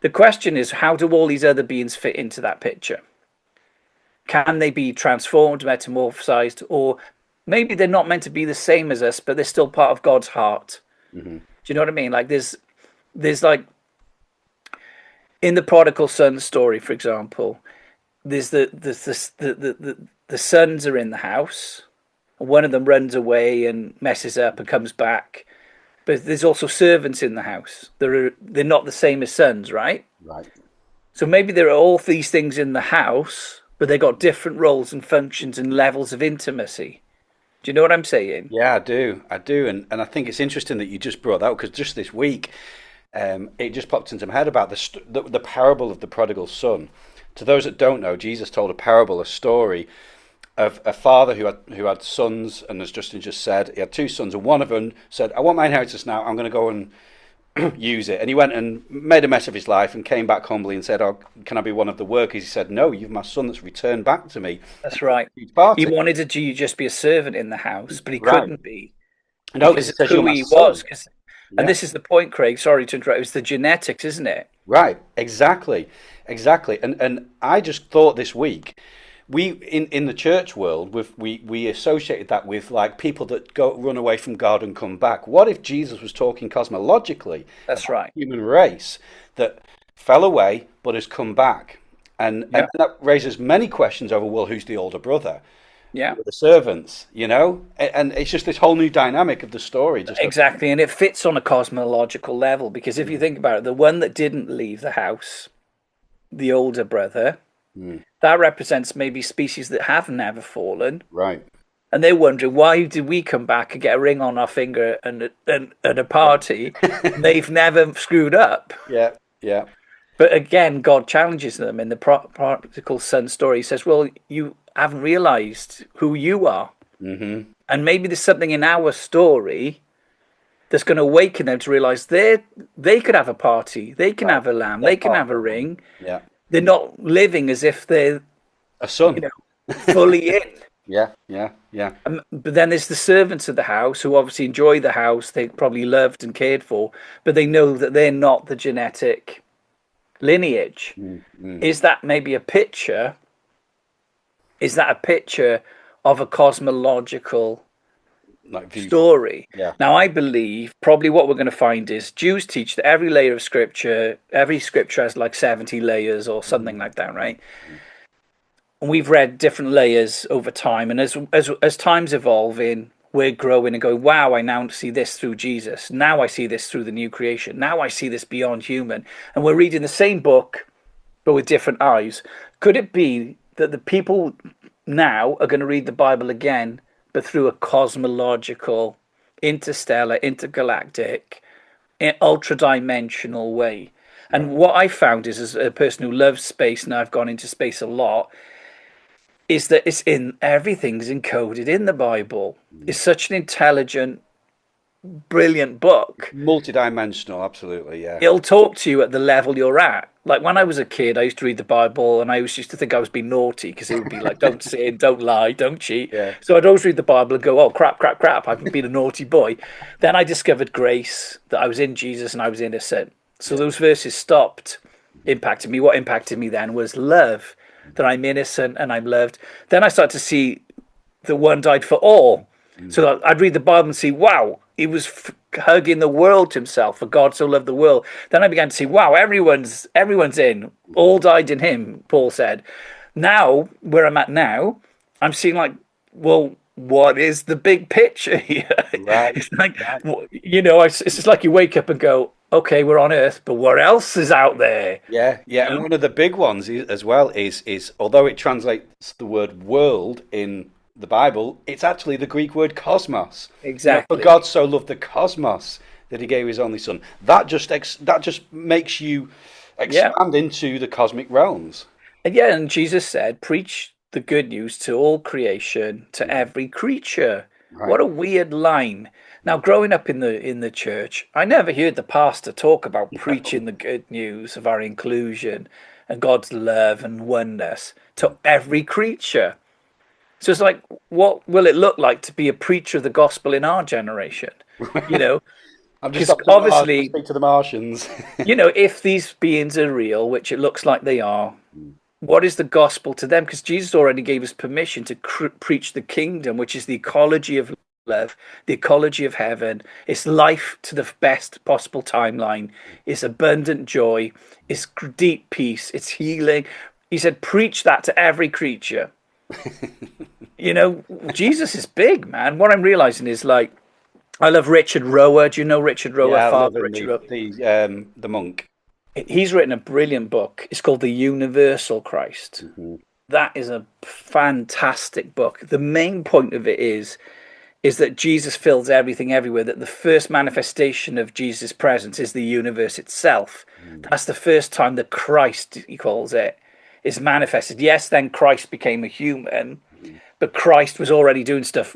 The question is, how do all these other beings fit into that picture? Can they be transformed, metamorphosized, or maybe they're not meant to be the same as us, but they're still part of God's heart? Mm-hmm. Do you know what I mean? Like there's like in the prodigal son story, for example, there's the sons are in the house, and one of them runs away and messes up and comes back. But there's also servants in the house. They're not the same as sons, right? Right. So maybe there are all these things in the house, but they got different roles and functions and levels of intimacy. Do you know what I'm saying? Yeah, I do. I do. And I think it's interesting that you just brought that up because just this week, it just popped into my head about the parable of the prodigal son. To those that don't know, Jesus told a parable, a story of a father who had sons, and as Justin just said, he had two sons, and one of them said, "I want my inheritance now. I'm going to go and use it." And he went and made a mess of his life and came back humbly and said, "Oh, can I be one of the workers?" He said, "No, you're my son that's returned back to me." That's right. Huge He party. wanted to just be a servant in the house, but he Right. couldn't be No, because because it of says you're who my he was. son. And Yeah. this is the point, Craig. Sorry to interrupt. It's the genetics, isn't it? Right, exactly, exactly. And I just thought this week, we in the church world, we associated that with like people that go run away from God and come back. What if Jesus was talking cosmologically That's about right. the human race that fell away but has come back? And Yeah. that raises many questions over, well, who's the older brother? Yeah. Who are the servants, you know? And it's just this whole new dynamic of the story. Just Exactly. And it fits on a cosmological level because if you mm, think about it, the one that didn't leave the house, the older brother, mm, that represents maybe species that have never fallen. right. And they're wondering, why did we come back and get a ring on our finger and a party? And they've never screwed up. Yeah, yeah. But again, God challenges them in the prodigal son story. He says, well, you haven't realized who you are. Mm-hmm. And maybe there's something in our story that's going to awaken them to realize they could have a party. They can have a lamb. They can have a ring. Yeah. They're not living as if they're, A son. fully in. Yeah, yeah, yeah. But then there's the servants of the house who obviously enjoy the house. They probably loved and cared for, but they know that they're not the genetic lineage. Mm-hmm. Is that maybe a picture? Is that a picture of a cosmological story? Yeah. Now, I believe probably what we're going to find is Jews teach that every layer of scripture, every scripture has like 70 layers or something like that, right? And we've read different layers over time, and as time's evolving, we're growing and going, wow, I now see this through Jesus. Now I see this through the new creation. Now I see this beyond human. And we're reading the same book, but with different eyes. Could it be that the people now are going to read the Bible again, but through a cosmological, interstellar, intergalactic, ultra-dimensional way? And what I found is, as a person who loves space, and I've gone into space a lot, is that everything's encoded in the Bible. It's such an intelligent, brilliant book. Multidimensional, absolutely, yeah. It'll talk to you at the level you're at. Like when I was a kid, I used to read the Bible, and I always used to think I was being naughty because it would be like, don't sin, don't lie, don't cheat. Yeah. So I'd always read the Bible and go, oh, crap, crap, crap, I've been a naughty boy. Then I discovered grace, that I was in Jesus and I was innocent. So those verses stopped impacting me. What impacted me then was love, that I'm innocent and I'm loved. Then I started to see the one died for all. So I'd read the Bible and see, wow, he was hugging the world to himself, for God so loved the world. Then I began to see, wow, everyone's in, all died in him, Paul said. Now, where I'm at now, I'm seeing like, well, what is the big picture here? Right. It's like, it's just like you wake up and go, okay, we're on Earth, but what else is out there? Yeah, yeah. And one of the big ones as well is although it translates the word world in the Bible, it's actually the Greek word cosmos. Exactly. For God so loved the cosmos that he gave his only son. That just makes you expand into the cosmic realms. And Jesus said, preach the good news to all creation, to every creature. Right. What a weird line. Now, growing up in the church, I never heard the pastor talk about preaching the good news of our inclusion and God's love and oneness to every creature. So it's like, what will it look like to be a preacher of the gospel in our generation? I'm just obviously speak to the Martians. If these beings are real, which it looks like they are, what is the gospel to them? Because Jesus already gave us permission to preach the kingdom, which is the ecology of love, the ecology of heaven. It's life to the best possible timeline. It's abundant joy. It's deep peace. It's healing. He said, preach that to every creature. Jesus is big, man. What I'm realizing is, like, I love Richard Rohr. Do you know Richard Rohr? Yeah, Father Richard Rohr. The monk. He's written a brilliant book. It's called The Universal Christ. Mm-hmm. That is a fantastic book. The main point of it is that Jesus fills everything everywhere, that the first manifestation of Jesus' presence is the universe itself. That's the first time that Christ, he calls it, is manifested. Yes, then Christ became a human, but Christ was already doing stuff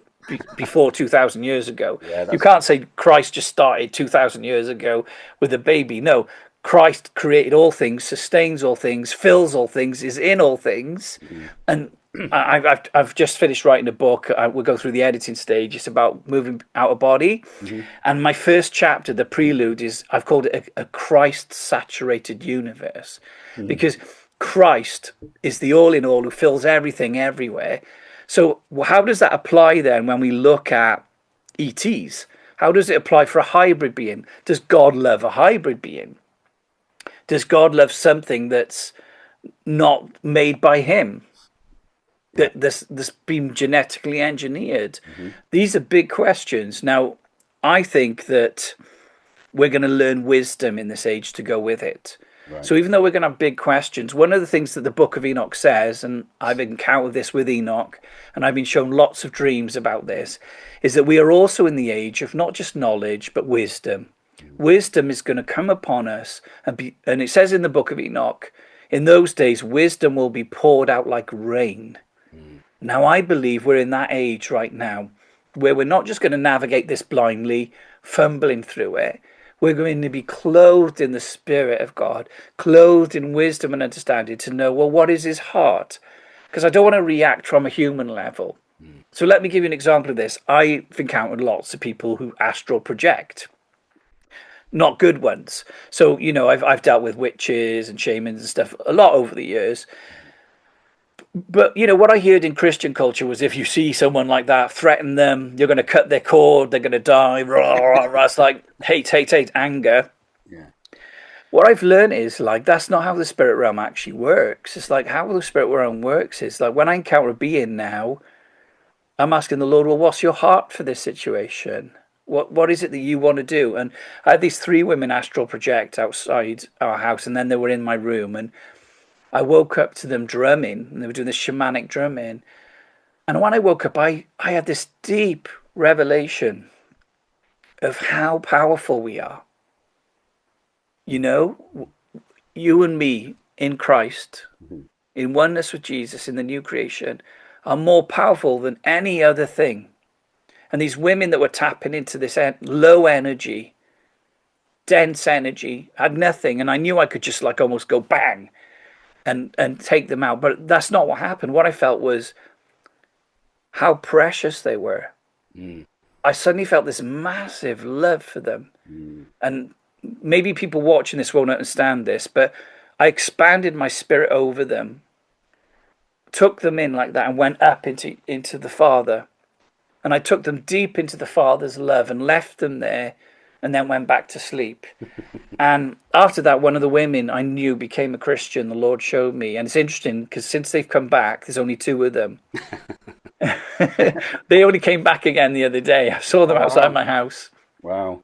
before 2,000 years ago. Yeah, you can't say Christ just started 2,000 years ago with a baby. No, Christ created all things, sustains all things, fills all things, is in all things. And I've just finished writing a book. We'll go through the editing stage. It's about moving out of body. And my first chapter, the prelude, is I've called it a Christ-saturated universe. Because Christ is the all-in-all who fills everything everywhere. So how does that apply then when we look at ETs? How does it apply for a hybrid being? Does God love a hybrid being? Does God love something that's not made by him? That's been genetically engineered? These are big questions. Now, I think that we're going to learn wisdom in this age to go with it. So even though we're going to have big questions, one of the things that the book of Enoch says, and I've encountered this with Enoch, and I've been shown lots of dreams about this, is that we are also in the age of not just knowledge, but wisdom. Wisdom is going to come upon us, and it says in the book of Enoch, in those days, wisdom will be poured out like rain. Now, I believe we're in that age right now where we're not just going to navigate this blindly, fumbling through it. We're going to be clothed in the Spirit of God, clothed in wisdom and understanding to know, well, what is his heart? Because I don't want to react from a human level. So let me give you an example of this. I've encountered lots of people who astral project. Not good ones. So, I've dealt with witches and shamans and stuff a lot over the years. But, what I heard in Christian culture was if you see someone like that, threaten them, you're going to cut their cord, they're going to die. Rah, rah, rah. It's like hate, anger. Yeah. What I've learned is like, that's not how the spirit realm actually works. It's like how the spirit realm works is like when I encounter a being now, I'm asking the Lord, well, what's your heart for this situation? What is it that you want to do? And I had these 3 women astral project outside our house, and then they were in my room, and I woke up to them drumming, and they were doing this shamanic drumming. And when I woke up, I had this deep revelation of how powerful we are. You and me in Christ, in oneness with Jesus, in the new creation, are more powerful than any other thing. And these women that were tapping into this low energy, dense energy, had nothing. And I knew I could just like almost go bang and take them out. But that's not what happened. What I felt was how precious they were. I suddenly felt this massive love for them. And maybe people watching this won't understand this, but I expanded my spirit over them, took them in like that, and went up into the Father. And I took them deep into the Father's love and left them there, and then went back to sleep. And after that, one of the women I knew became a Christian. The Lord showed me. And it's interesting because since they've come back, there's only 2 of them. They only came back again the other day. I saw them outside my house. Wow.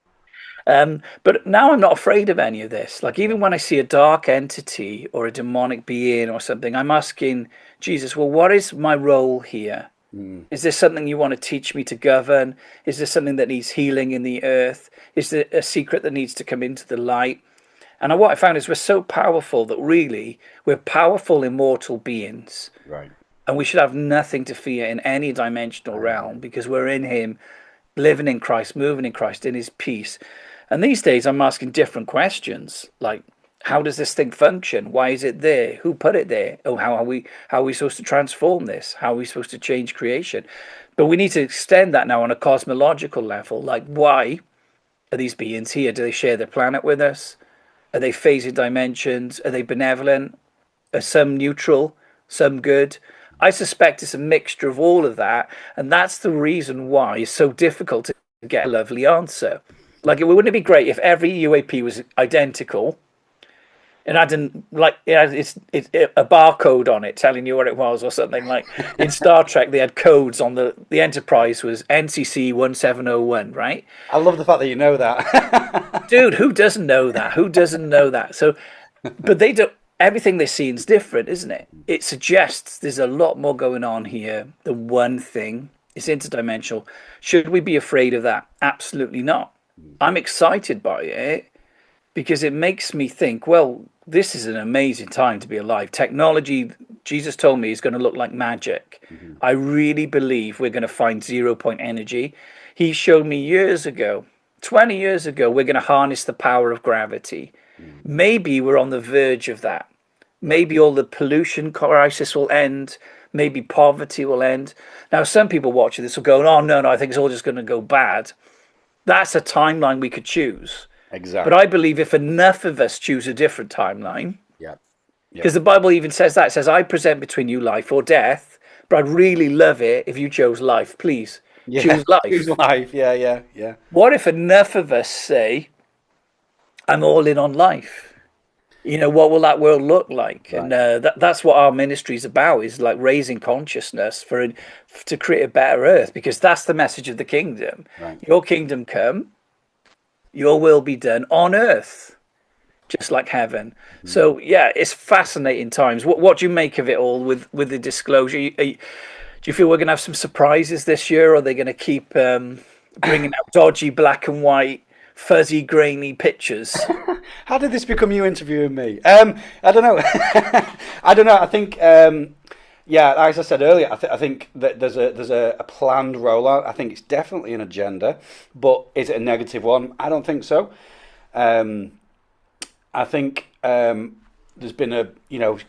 But now I'm not afraid of any of this. Like even when I see a dark entity or a demonic being or something, I'm asking Jesus, well, what is my role here? Is there something you want to teach me to govern? Is there something that needs healing in the earth? Is there a secret that needs to come into the light? And what I found is we're so powerful that really we're powerful immortal beings. Right. And we should have nothing to fear in any dimensional realm because we're in him, living in Christ, moving in Christ, in his peace. And these days I'm asking different questions like, how does this thing function? Why is it there? Who put it there? Oh, how are we supposed to transform this? How are we supposed to change creation? But we need to extend that now on a cosmological level. Like, why are these beings here? Do they share the planet with us? Are they phasing dimensions? Are they benevolent? Are some neutral? Some good? I suspect it's a mixture of all of that. And that's the reason why it's so difficult to get a lovely answer. Like, wouldn't it be great if every UAP was identical? And I didn't like it's a barcode on it telling you what it was or something. Like in Star Trek, they had codes on the Enterprise was NCC 1701, right? I love the fact that you know that. Dude, who doesn't know that? Who doesn't know that? So, but they don't. Everything they see is different, isn't it? It suggests there's a lot more going on here than one thing. It's interdimensional. Should we be afraid of that? Absolutely not. I'm excited by it because it makes me think, well, this is an amazing time to be alive. Technology, Jesus told me, is going to look like magic. I really believe we're going to find 0-point energy. He showed me years ago, 20 years ago, we're going to harness the power of gravity. Maybe we're on the verge of that. Maybe all the pollution crisis will end. Maybe poverty will end. Now, some people watching this will go, oh, no, I think it's all just going to go bad. That's a timeline we could choose. Exactly. But I believe if enough of us choose a different timeline, because the Bible even says that, it says, I present between you life or death, but I'd really love it if you chose life. Please choose life. Choose life, yeah. What if enough of us say, I'm all in on life? What will that world look like? Right. And that's what our ministry is about, is like raising consciousness to create a better earth, because that's the message of the kingdom. Right. Your kingdom come, your will be done on earth just like heaven. So yeah, it's fascinating times. What do you make of it all with the disclosure? Do you feel we're going to have some surprises this year, or are they going to keep bringing out dodgy black and white, fuzzy, grainy pictures? How did this become you interviewing me? I don't know. I don't know. I think, yeah, as I said earlier, I think that there's a planned rollout. I think it's definitely an agenda, but is it a negative one? I don't think so. I think there's been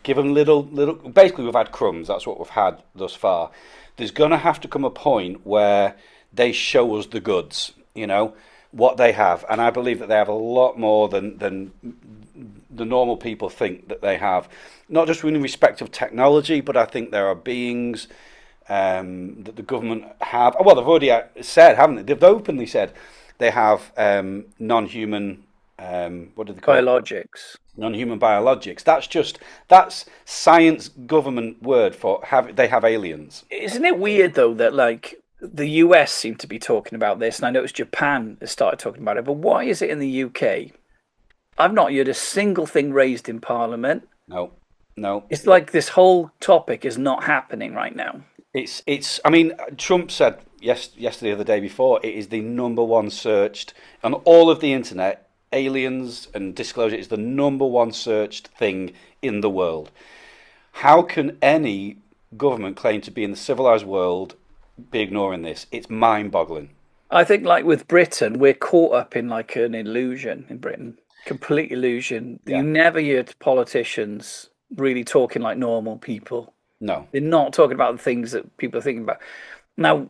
given little. Basically, we've had crumbs. That's what we've had thus far. There's going to have to come a point where they show us the goods. What they have, and I believe that they have a lot more than the normal people think that they have. Not just in respect of technology, but I think there are beings that the government have. Well, they've already said, haven't they? They've openly said they have non-human. What do they call Biologics. Non-human biologics. That's science government word for they have aliens. Isn't it weird though that like the US seem to be talking about this, and I noticed Japan has started talking about it, but why is it in the UK? I've not heard a single thing raised in Parliament. No. It's like this whole topic is not happening right now. It's. I mean, Trump said yesterday or the day before, it is the number one searched on all of the internet. Aliens and disclosure is the number one searched thing in the world. How can any government claim to be in the civilized world be ignoring this? It's mind-boggling. I think, like with Britain, we're caught up in like an illusion in Britain, complete illusion. Yeah. You never hear politicians really talking like normal people. No, They're not talking about the things that people are thinking about. Now,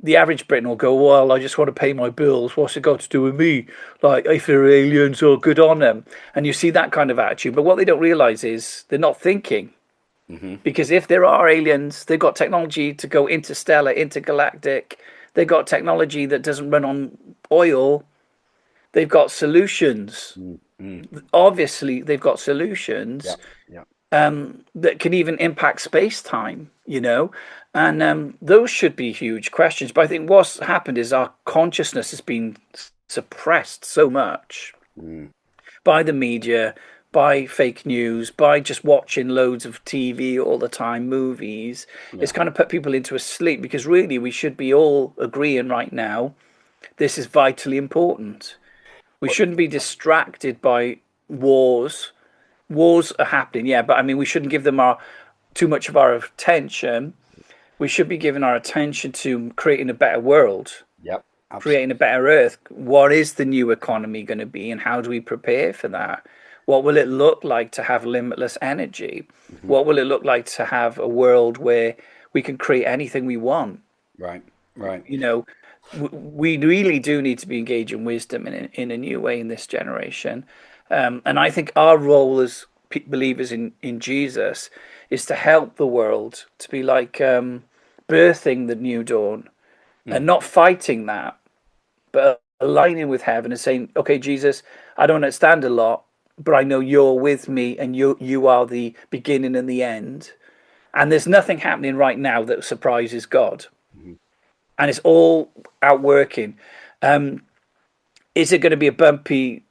the average Briton will go, well, I just want to pay my bills. What's it got to do with me? Like, if they're aliens, or good on them. And you see that kind of attitude. But what they don't realize is they're not thinking. Because if there are aliens, they've got technology to go interstellar, intergalactic. They've got technology that doesn't run on oil. They've got solutions. Obviously, they've got solutions that can even impact space-time, And those should be huge questions. But I think what's happened is our consciousness has been suppressed so much by the media, by fake news, by just watching loads of TV all the time, movies. It's kind of put people into a sleep, because really we should be all agreeing right now this is vitally important. We shouldn't be distracted by wars. Wars are happening, yeah, but I mean we shouldn't give them too much of our attention. We should be giving our attention to creating a better world. Yep. Absolutely. Creating a better earth. What is the new economy going to be, and how do we prepare for that? What will it look like to have limitless energy? What will it look like to have a world where we can create anything we want? Right. We really do need to be engaging wisdom in a new way in this generation. And I think our role as believers in Jesus is to help the world, to be like birthing the new dawn and not fighting that, but aligning with heaven and saying, okay, Jesus, I don't understand a lot, but I know you're with me, and you are the beginning and the end. And there's nothing happening right now that surprises God. And it's all outworking. Is it going to be a bumpy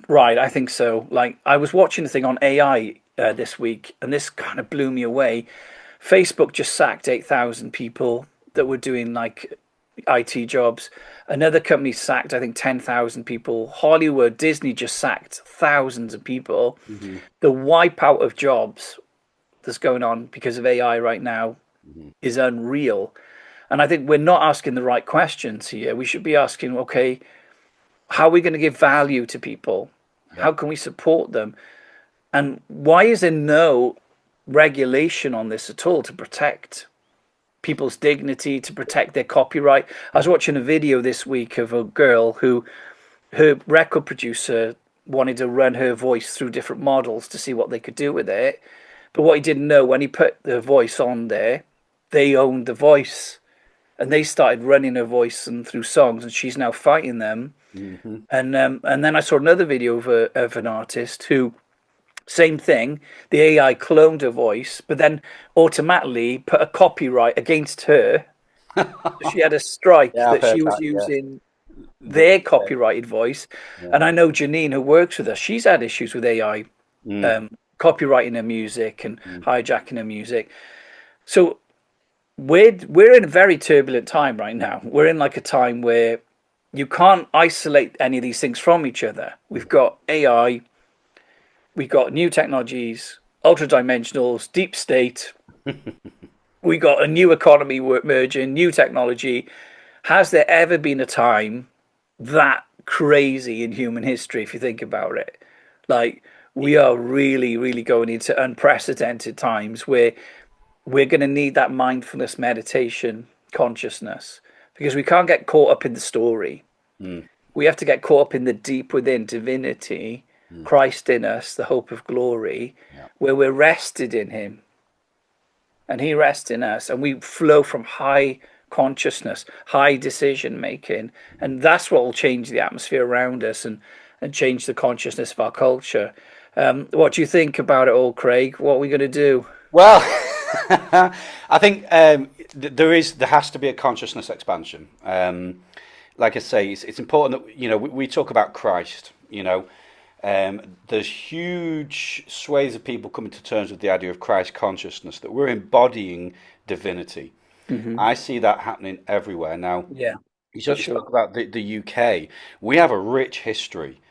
ride? I think so. Like, I was watching a thing on AI this week, and this kind of blew me away. Facebook just sacked 8,000 people that were doing like IT jobs. Another company sacked, I think, 10,000 people. Hollywood, Disney just sacked thousands of people. The wipeout of jobs that's going on because of AI right now is unreal. And I think we're not asking the right questions here. We should be asking, okay, how are we going to give value to people? How can we support them? And why is there no regulation on this at all to protect people's dignity, to protect their copyright? I was watching a video this week of a girl who, her record producer wanted to run her voice through different models to see what they could do with it. But what he didn't know, when he put the voice on there, they owned the voice. And they started running her voice and through songs, and she's now fighting them. And then I saw another video of an artist who, same thing, the AI cloned her voice, but then automatically put a copyright against her. She had a strike that she was using their copyrighted voice. Yeah. And I know Janine, who works with us, she's had issues with AI Mm, copyrighting her music and mm, hijacking her music. So we're in a very turbulent time right now. We're in like a time where you can't isolate any of these things from each other. We've got AI, we've got new technologies, ultra dimensionals, deep state. We got a new economy merging, new technology. Has there ever been a time that crazy in human history, if you think about it? Like, we are really, really going into unprecedented times where we're going to need that mindfulness meditation consciousness because we can't get caught up in the story. mm, We have to get caught up in the deep within divinity, mm. Christ in us, the hope of glory, Yeah. where we're rested in Him and He rests in us, and we flow from high consciousness, high decision making, and that's what will change the atmosphere around us and change the consciousness of our culture. What do you think about it all, Craig? What are we going to do? Well, I think there has to be a consciousness expansion. Like I say, it's important that we talk about Christ. There's huge swathes of people coming to terms with the idea of Christ consciousness, that we're embodying divinity. Hmm. I see that happening everywhere now. Yeah, You for sort of sure. spoke about the UK. We have a rich history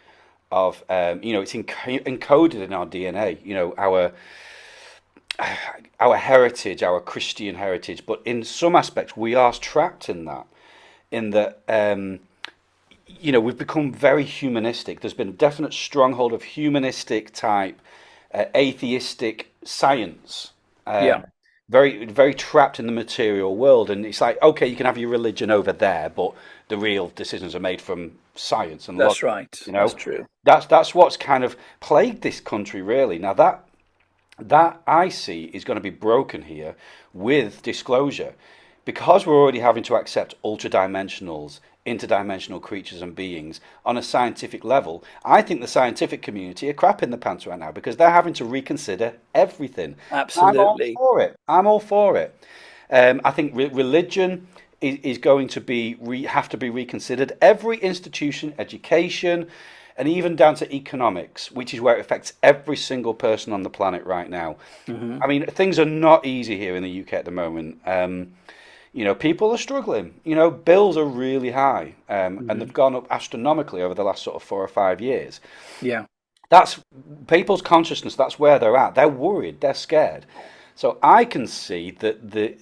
of, it's encoded in our DNA. Our heritage, our Christian heritage, but in some aspects we are trapped in that. In that, we've become very humanistic. There's been a definite stronghold of humanistic type, atheistic science. Yeah, Very, very trapped in the material world, and it's like, okay, you can have your religion over there, but the real decisions are made from science and that's logic. right. You That's know, true. that's what's kind of plagued this country, really. Now that I see is going to be broken here with disclosure, because we're already having to accept ultra dimensionals, interdimensional creatures and beings on a scientific level. I think the scientific community are crap in the pants right now because they're having to reconsider everything. I'm all Absolutely. for it. I'm all for it. I think religion is going to have to be reconsidered. Every institution, education, and even down to economics, which is where it affects every single person on the planet right now. Hmm. I mean, things are not easy here in the UK at the moment. People are struggling. Bills are really high, and Hmm. they've gone up astronomically over the last sort of 4 or 5 years. Yeah. That's people's consciousness. That's where they're at. They're worried. They're scared. So I can see that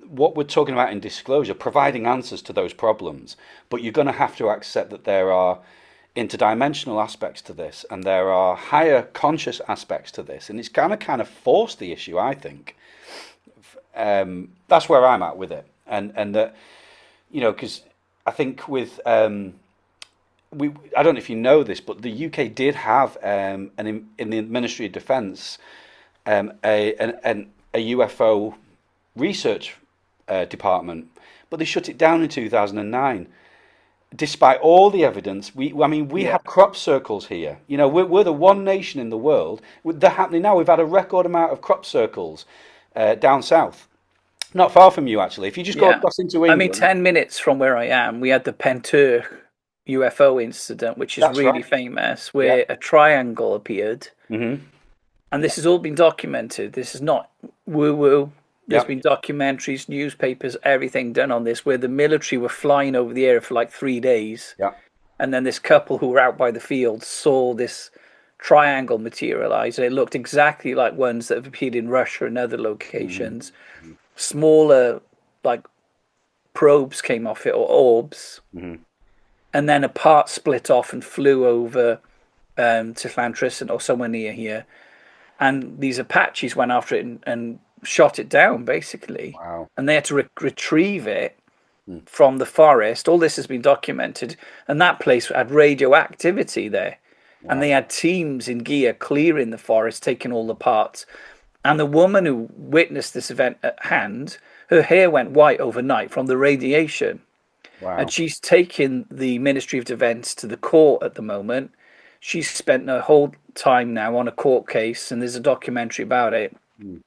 what we're talking about in disclosure, providing answers to those problems, but you're going to have to accept that there are interdimensional aspects to this, and there are higher conscious aspects to this, and it's kind of forced the issue. I think that's where I'm at with it, and that because I think with I don't know if you know this, but the UK did have in the Ministry of Defence a UFO research department, but they shut it down in 2009. Despite all the evidence, we Yeah. have crop circles here. We're the one nation in the world. They're happening now. We've had a record amount of crop circles down south, not far from you actually. If you just go Yeah. across into I mean, England, 10 minutes from where I am, we had the Pentur UFO incident, which is that's really right. famous, Yeah. where a triangle appeared. Hmm. And this has all been documented. This is not woo woo. There's Yeah. been documentaries, newspapers, everything done on this, where the military were flying over the area for like 3 days. Yeah. And then this couple who were out by the field saw this triangle materialize. And it looked exactly like ones that have appeared in Russia and other Hmm. locations. Smaller, like probes came off it, or orbs. Hmm. And then a part split off and flew over to Llantrisant or somewhere near here. And these Apaches went after it and shot it down, basically. Wow. And they had to retrieve it Mm. from the forest. All this has been documented. And that place had radioactivity there. And Wow. they had teams in gear clearing the forest, taking all the parts. And the woman who witnessed this event at hand, her hair went white overnight from the radiation. And Wow. she's taken the Ministry of Defence to the court at the moment. She's spent her whole time now on a court case, and there's a documentary about it Mm.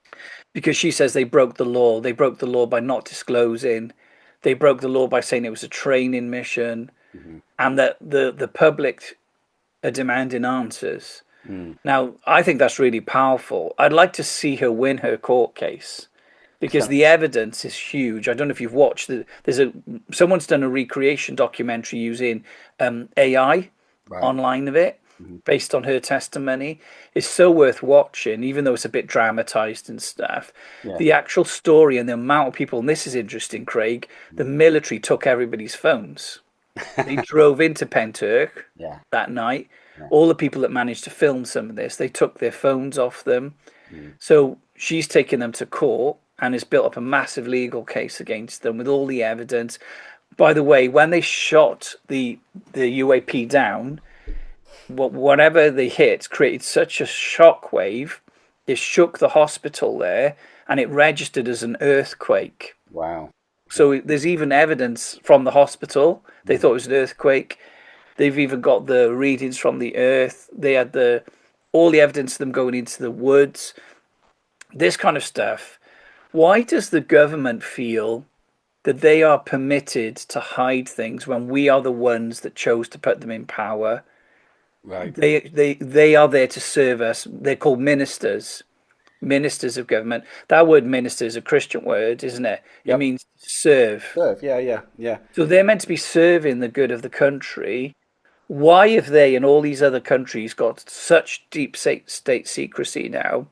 because she says they broke the law. They broke the law by not disclosing. They broke the law by saying it was a training mission. and that the public are demanding answers. Mm. Now, I think that's really powerful. I'd like to see her win her court case because the evidence is huge. I don't know if you've watched someone's done a recreation documentary using AI Right. online of it Mm-hmm. based on her testimony. It's so worth watching, even though it's a bit dramatized and stuff. Yeah. The actual story and the amount of people, and this is interesting, Craig, the military took everybody's phones. They drove into Penturk Yeah. that night. Yeah. All the people that managed to film some of this, they took their phones off them. Mm. So she's taken them to court and has built up a massive legal case against them with all the evidence. By the way, when they shot the UAP down, whatever they hit created such a shockwave, it shook the hospital there, and it registered as an earthquake. Wow. So there's even evidence from the hospital. They thought it was an earthquake. They've even got the readings from the earth. They had all the evidence of them going into the woods. This kind of stuff. Why does the government feel that they are permitted to hide things when we are the ones that chose to put them in power? Right. They are there to serve us. They're called ministers, ministers of government. That word minister is a Christian word, isn't it? It Yep. means serve. Serve. Yeah. Yeah. Yeah. So they're meant to be serving the good of the country. Why have they and all these other countries got such deep state secrecy now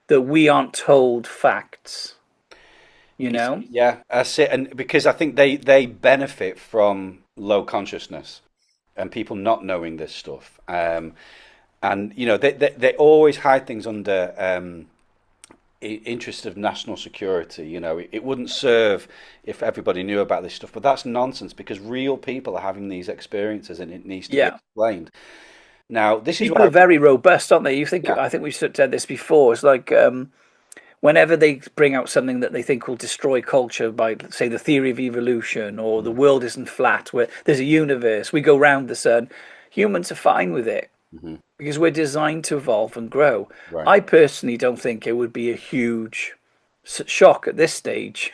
that we aren't told facts? You know? Yeah. That's it. And because I think they benefit from low consciousness and people not knowing this stuff. And they always hide things under interest of national security. It wouldn't serve if everybody knew about this stuff, but that's nonsense because real people are having these experiences and it needs to be explained. Now, this is People what are very robust, aren't they? yeah, I think we've said this before. It's like whenever they bring out something that they think will destroy culture by, say, the theory of evolution or the world isn't flat, where there's a universe, we go round the sun, humans are fine with it hmm because we're designed to evolve and grow. right. I personally don't think it would be a huge shock at this stage.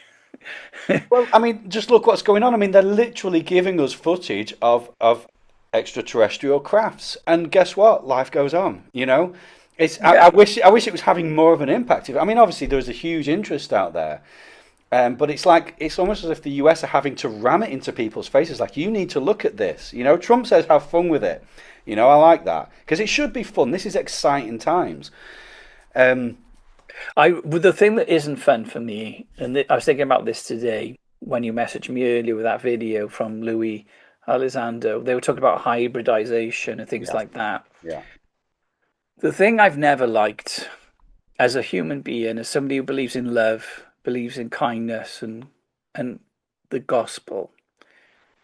Well, I mean, just look what's going on. I mean, they're literally giving us footage of extraterrestrial crafts, and guess what? Life goes on. I Yeah. wish it was having more of an impact. I mean, obviously there's a huge interest out there, but it's almost as if the US are having to ram it into people's faces. Like, you need to look at this. Trump says have fun with it. I like that because it should be fun. This is exciting times. The thing that isn't fun for me, and I was thinking about this today when you messaged me earlier with that video from Louis Elizondo. They were talking about hybridisation and things Yeah, like that. yeah, The thing I've never liked as a human being, as somebody who believes in love, believes in kindness and the gospel,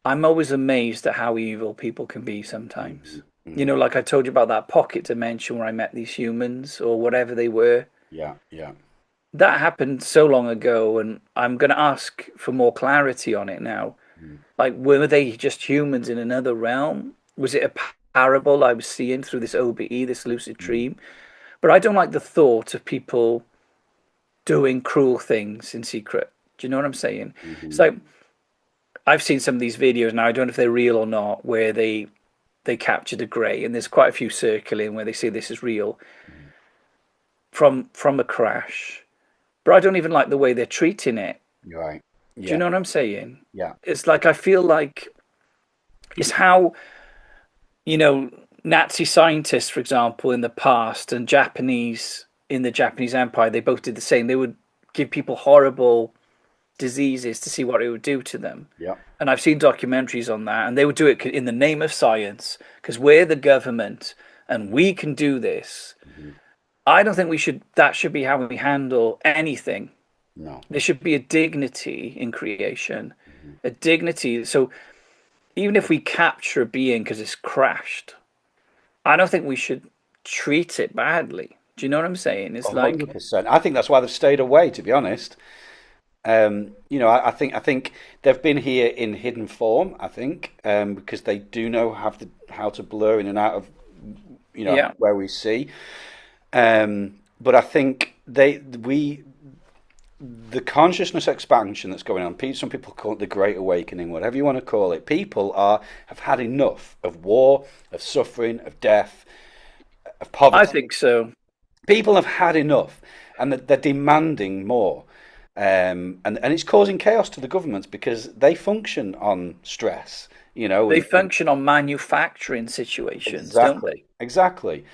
I'm always amazed at how evil people can be sometimes. hmm Like I told you about that pocket dimension where I met these humans or whatever they were. yeah, yeah. That happened so long ago, and I'm going to ask for more clarity on it now. Mm. Like, were they just humans in another realm? Was it a parable I was seeing through this OBE, this lucid Mm. dream? But I don't like the thought of people doing cruel things in secret. Do you know what I'm saying? It's hmm like I've seen some of these videos now. I don't know if they're real or not, where they captured a grey, and there's quite a few circling where they say this is real from a crash. But I don't even like the way they're treating it. You're right. Do you Yeah, know what I'm saying? yeah, It's like I feel like it's how, Nazi scientists, for example, in the past and Japanese in the Japanese Empire, they both did the same. They would give people horrible diseases to see what it would do to them. yeah. And I've seen documentaries on that, and they would do it in the name of science because we're the government and we can do this. hmm I don't think that should be how we handle anything. No. There should be a dignity in creation, hmm a dignity. So even if we capture a being because it's crashed, I don't think we should treat it badly. Do you know what I'm saying? It's like, 100%. I think that's why they've stayed away, to be honest. I think they've been here in hidden form. I think because they do know how to blur in and out of yeah, where we see. But I think the consciousness expansion that's going on. Some people call it the Great Awakening, whatever you want to call it. People have had enough of war, of suffering, of death, of I poverty. think so. People have had enough, and they're demanding more. And it's causing chaos to the governments because they function on stress, They and function on manufacturing situations, don't exactly, they? exactly.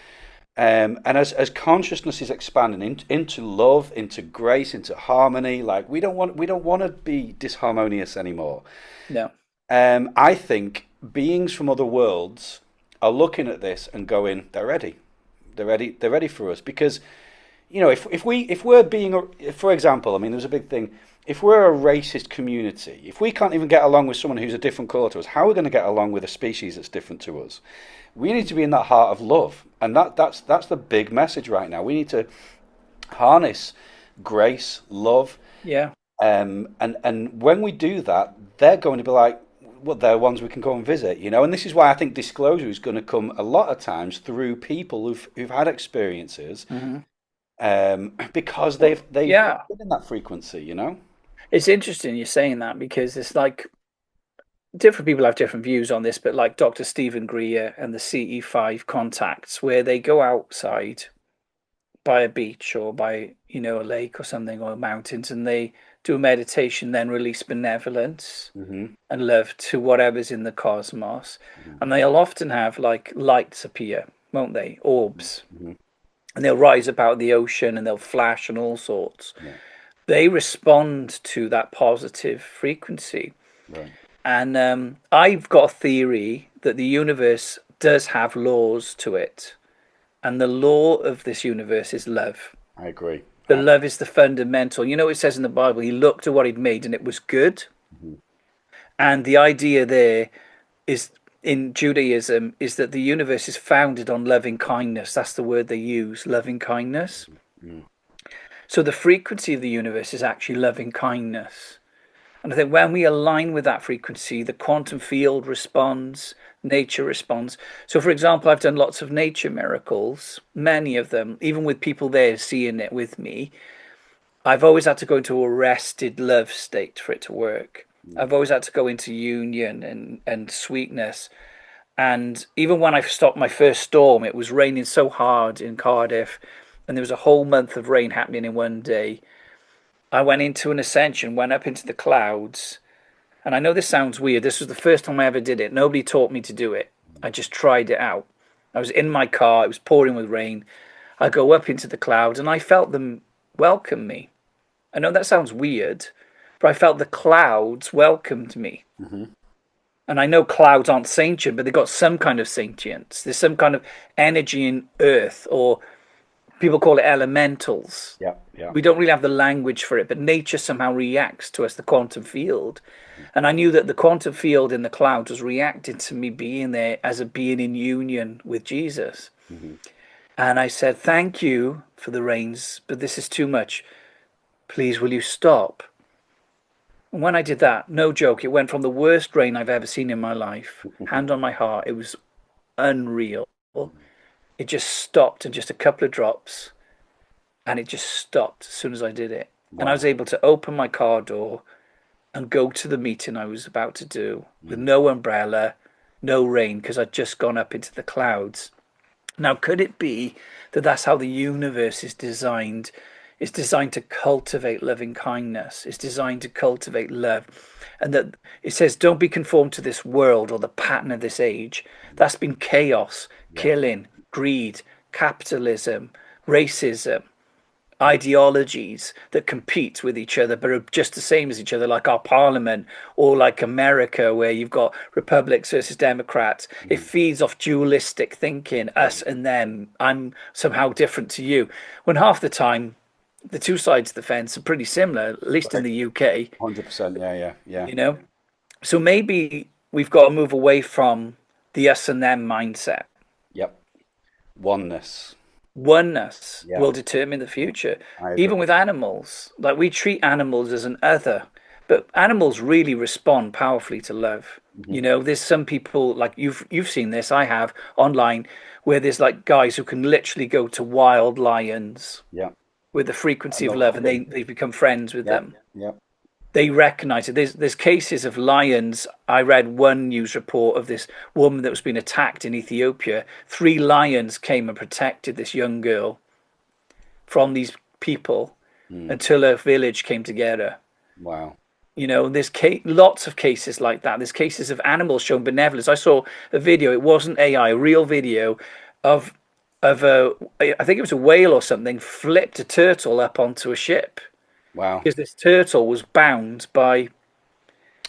And as consciousness is expanding into love, into grace, into harmony, like we don't want to be disharmonious anymore. No. I think beings from other worlds are looking at this and going, they're ready, they're ready for us because if we're being, for example, I mean, there's a big thing. If we're a racist community, if we can't even get along with someone who's a different colour to us, how are we going to get along with a species that's different to us? We need to be in that heart of love, and that's the big message right now. We need to harness grace, love, Yeah. and when we do that, they're going to be like, well, they're ones we can go and visit, And this is why I think disclosure is going to come a lot of times through people who've had experiences, Hmm. because they've Yeah. been in that frequency. It's interesting you're saying that because it's like different people have different views on this, but like Dr. Stephen Greer and the CE5 contacts, where they go outside by a beach or by, a lake or something or mountains and they do a meditation, then release benevolence Hmm. and love to whatever's in the cosmos. Hmm. And they'll often have like lights appear, won't they? Orbs. Hmm. And they'll rise up out of the ocean and they'll flash and all sorts. Yeah. They respond to that positive frequency. Right. And I've got a theory that the universe does have laws to it. And the law of this universe is love. I agree. The love is the fundamental. It says in the Bible, he looked at what he'd made and it was good. Mhm. And the idea there is in Judaism is that the universe is founded on loving kindness. That's the word they use, loving kindness. Mm. So the frequency of the universe is actually loving kindness. And I think when we align with that frequency, the quantum field responds, nature responds. So, for example, I've done lots of nature miracles, many of them, even with people there seeing it with me. I've always had to go into a rested love state for it to work. Mm. I've always had to go into union and sweetness. And even when I stopped my first storm, it was raining so hard in Cardiff, and there was a whole month of rain happening in one day. I went into an ascension, went up into the clouds. And I know this sounds weird. This was the first time I ever did it. Nobody taught me to do it. I just tried it out. I was in my car. It was pouring with rain. I go up into the clouds and I felt them welcome me. I know that sounds weird, but I felt the clouds welcomed me. Hmm. And I know clouds aren't sentient, but they've got some kind of sentience. There's some kind of energy in earth, or people call it elementals. Yeah. Yeah. We don't really have the language for it, but nature somehow reacts to us, the quantum field. And I knew that the quantum field in the clouds was reacting to me being there as a being in union with Jesus. Hmm. And I said, thank you for the rains, but this is too much. Please, will you stop? And when I did that, no joke, it went from the worst rain I've ever seen in my life, hand on my heart, it was unreal. It just stopped in just a couple of drops, and it just stopped as soon as I did it. And I Wow. was able to open my car door and go to the meeting I was about to do with Mm. no umbrella, no rain, because I'd just gone up into the clouds. Now, could it be that that's how the universe is designed? It's designed to cultivate loving kindness. It's designed to cultivate love. And that it says, don't be conformed to this world or the pattern of this age. That's been chaos, Yeah. killing, greed, capitalism, racism, ideologies that compete with each other but are just the same as each other, like our parliament, or like America where you've got republics versus democrats. It Mm. feeds off dualistic thinking, us and them. I'm somehow different to you, when half the time the two sides of the fence are pretty similar, at least in Right. the UK. 100%. Yeah. Yeah. Yeah. you know so maybe we've got to move away from the us and them mindset. Yep. Oneness. Oneness Yeah. will determine the future. I Even agree. with animals, like we treat animals as an other, but animals really respond powerfully to love. Hmm. There's some people, like you've seen this, I have online, where there's like guys who can literally go to wild lions Yeah. with the frequency I'm of not love, and kidding. they become friends with Yeah, them. yeah. They recognize it. There's cases of lions. I read one news report of this woman that was being attacked in Ethiopia. 3 lions came and protected this young girl from these people Mm, until her village came together. wow. There's lots of cases like that. There's cases of animals showing benevolence. I saw a video. It wasn't AI, a real video of a, I think it was a whale or something, flipped a turtle up onto a ship Wow. because this turtle was bound by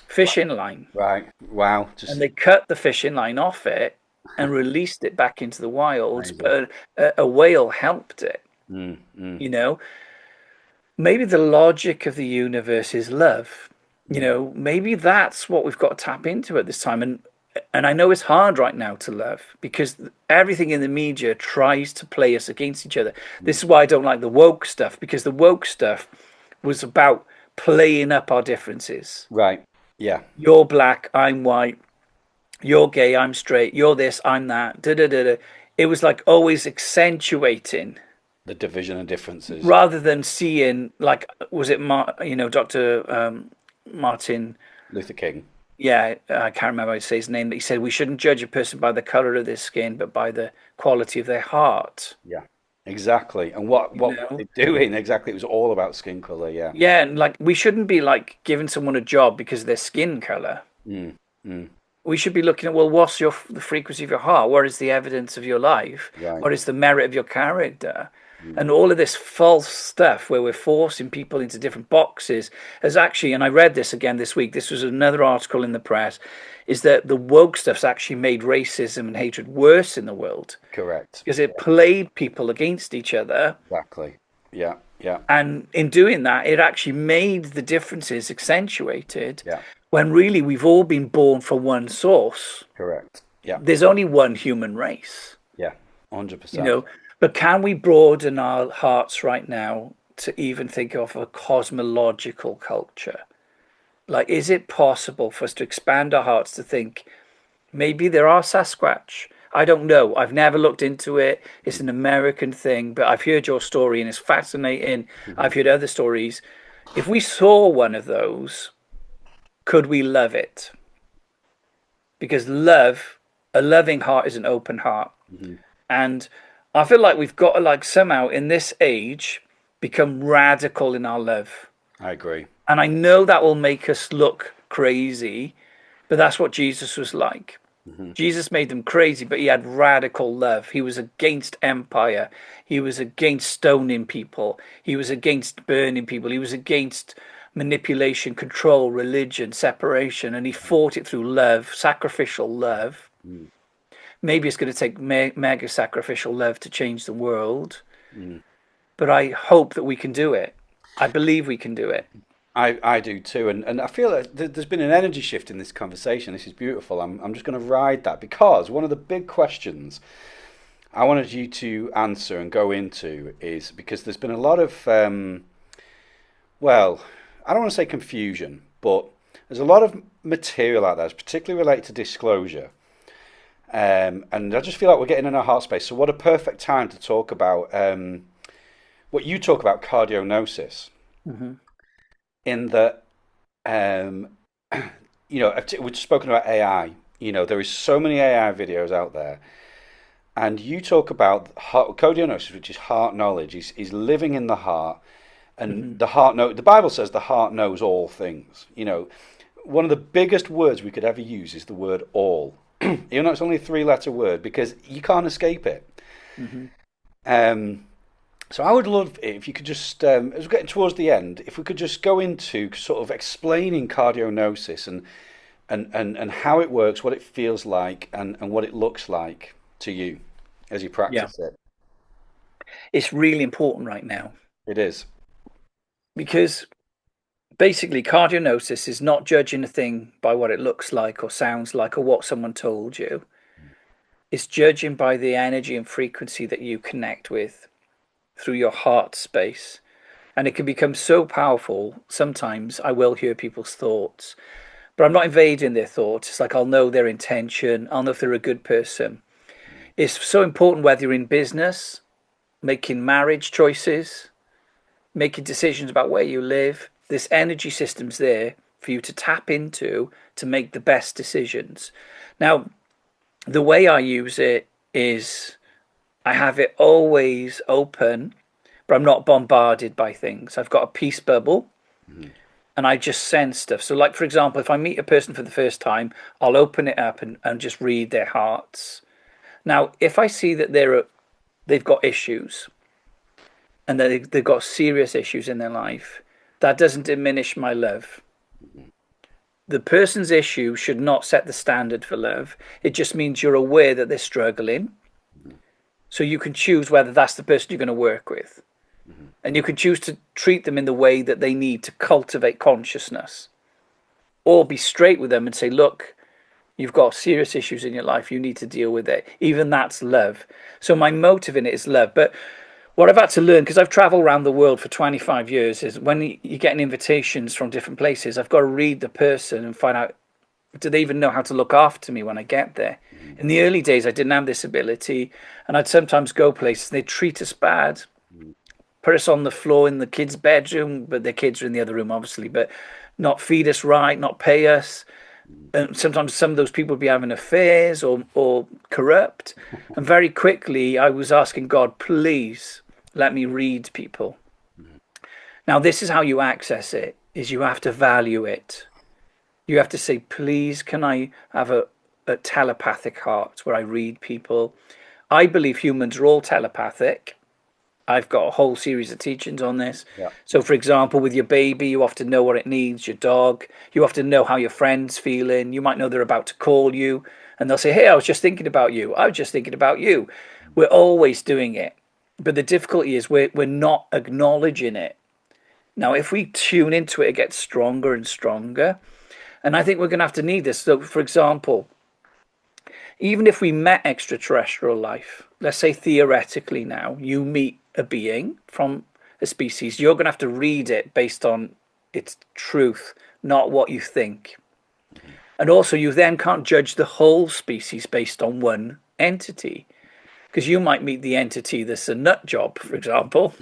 fishing line, Right. Wow. and Just they cut the fishing line off it and released it back into the wilds. amazing. But a whale helped it. Mm, mm, You know, maybe the logic of the universe is love. mm, Maybe that's what we've got to tap into at this time. And I know it's hard right now to love because everything in the media tries to play us against each other. mm. This is why I don't like the woke stuff, because the woke stuff was about playing up our differences. Right. Yeah. You're black, I'm white. You're gay, I'm straight. You're this, I'm that. Da da da da. It was like always accentuating The division and differences. rather than seeing, like, was it Dr. Martin? Luther King. Yeah, I can't remember how to say his name. But he said we shouldn't judge a person by the color of their skin, but by the quality of their heart. Yeah. Exactly. And what were You know? they doing? Exactly. It was all about skin color. Yeah. Yeah, and like we shouldn't be like giving someone a job because of their skin color. Mm, mm. We should be looking at, well, what's the frequency of your heart? What is the evidence of your life? Right. What is the merit of your character? Mm, And all of this false stuff where we're forcing people into different boxes has actually, and I read this again this week, this was another article in the press, is that the woke stuff's actually made racism and hatred worse in the world correct. because it played people against each other. Exactly. Yeah. Yeah. And in doing that, it actually made the differences accentuated Yeah. when really we've all been born from one source. Correct. Yeah. There's only one human race, Yeah. you 100%. know. But can we broaden our hearts right now to even think of a cosmological culture? Like, is it possible for us to expand our hearts to think maybe there are Sasquatch? I don't know. I've never looked into it. It's an American thing, but I've heard your story and it's fascinating. Hmm. I've heard other stories. If we saw one of those, could we love it? Because a loving heart is an open heart. Hmm. And I feel like we've got to, like, somehow in this age become radical in our love. I agree. And I know that will make us look crazy, but that's what Jesus was like. Hmm. Jesus made them crazy, but he had radical love. He was against empire. He was against stoning people. He was against burning people. He was against manipulation, control, religion, separation. And he fought it through love, sacrificial love. Mm, Maybe it's going to take mega sacrificial love to change the world, mm. but I hope that we can do it. I believe we can do it. I do too, and I feel that there's been an energy shift in this conversation. This is beautiful. I'm just going to ride that because one of the big questions I wanted you to answer and go into is because there's been a lot of well, I don't want to say confusion, but there's a lot of material out there, particularly related to disclosure. And I just feel like we're getting in our heart space. So what a perfect time to talk about what you talk about, cardionosis, Hmm. in that we've spoken about AI. There is so many AI videos out there, and you talk about cardionosis, which is heart knowledge, is living in the heart, Hmm. and the heart know. The Bible says the heart knows all things. One of the biggest words we could ever use is the word all. Even though it's only a 3-letter word, because you can't escape it. Hmm. So I would love it if you could just, as we're getting towards the end, if we could just go into sort of explaining cardionosis and how it works, what it feels like, and what it looks like to you as you Yeah, practice it. it's really important right now It is. because basically cardionosis is not judging a thing by what it looks like or sounds like or what someone told you. It's judging by the energy and frequency that you connect with through your heart space. And it can become so powerful. Sometimes I will hear people's thoughts, but I'm not invading their thoughts. It's like I'll know their intention, I'll know if they're a good person. It's so important whether you're in business, making marriage choices, making decisions about where you live. This energy system's there for you to tap into to make the best decisions. Now, the way I use it is I have it always open, but I'm not bombarded by things. I've got a peace bubble and I just sense stuff. So, like, for example, if I meet a person for the first time, I'll open it up and just read their hearts. Now, if I see that they've got issues and that they've got serious issues in their life, that doesn't diminish my love. The person's issue should not set the standard for love. It just means you're aware that they're struggling. So you can choose whether that's the person you're going to work with. And you can choose to treat them in the way that they need to cultivate consciousness. Or be straight with them and say, look, you've got serious issues in your life. You need to deal with it. Even that's love. So my motive in it is love. But what I've had to learn, because I've traveled around the world for 25 years, is when you're getting invitations from different places, I've got to read the person and find out, do they even know how to look after me when I get there? In the early days, I didn't have this ability, and I'd sometimes go places, and they'd treat us bad, put us on the floor in the kids' bedroom, but their kids are in the other room, obviously, but not feed us right, not pay us. And sometimes some of those people would be having affairs or corrupt. And very quickly, I was asking God, please let me read people. Now, this is how you access it, is you have to value it. You have to say, please, can I have a telepathic heart where I read people? I believe humans are all telepathic. I've got a whole series of teachings on this. Yeah. So, for example, with your baby, you often know what it needs, your dog. You often know how your friend's feeling. You might know they're about to call you, and they'll say, hey, I was just thinking about you. I was just thinking about you. We're always doing it. But the difficulty is we're not acknowledging it. Now, if we tune into it, it gets stronger and stronger. And I think we're going to have to need this. So, for example, even if we met extraterrestrial life, let's say theoretically now, you meet a being from a species, you're going to have to read it based on its truth, not what you think. And also, you then can't judge the whole species based on one entity, because you might meet the entity that's a nut job, for example,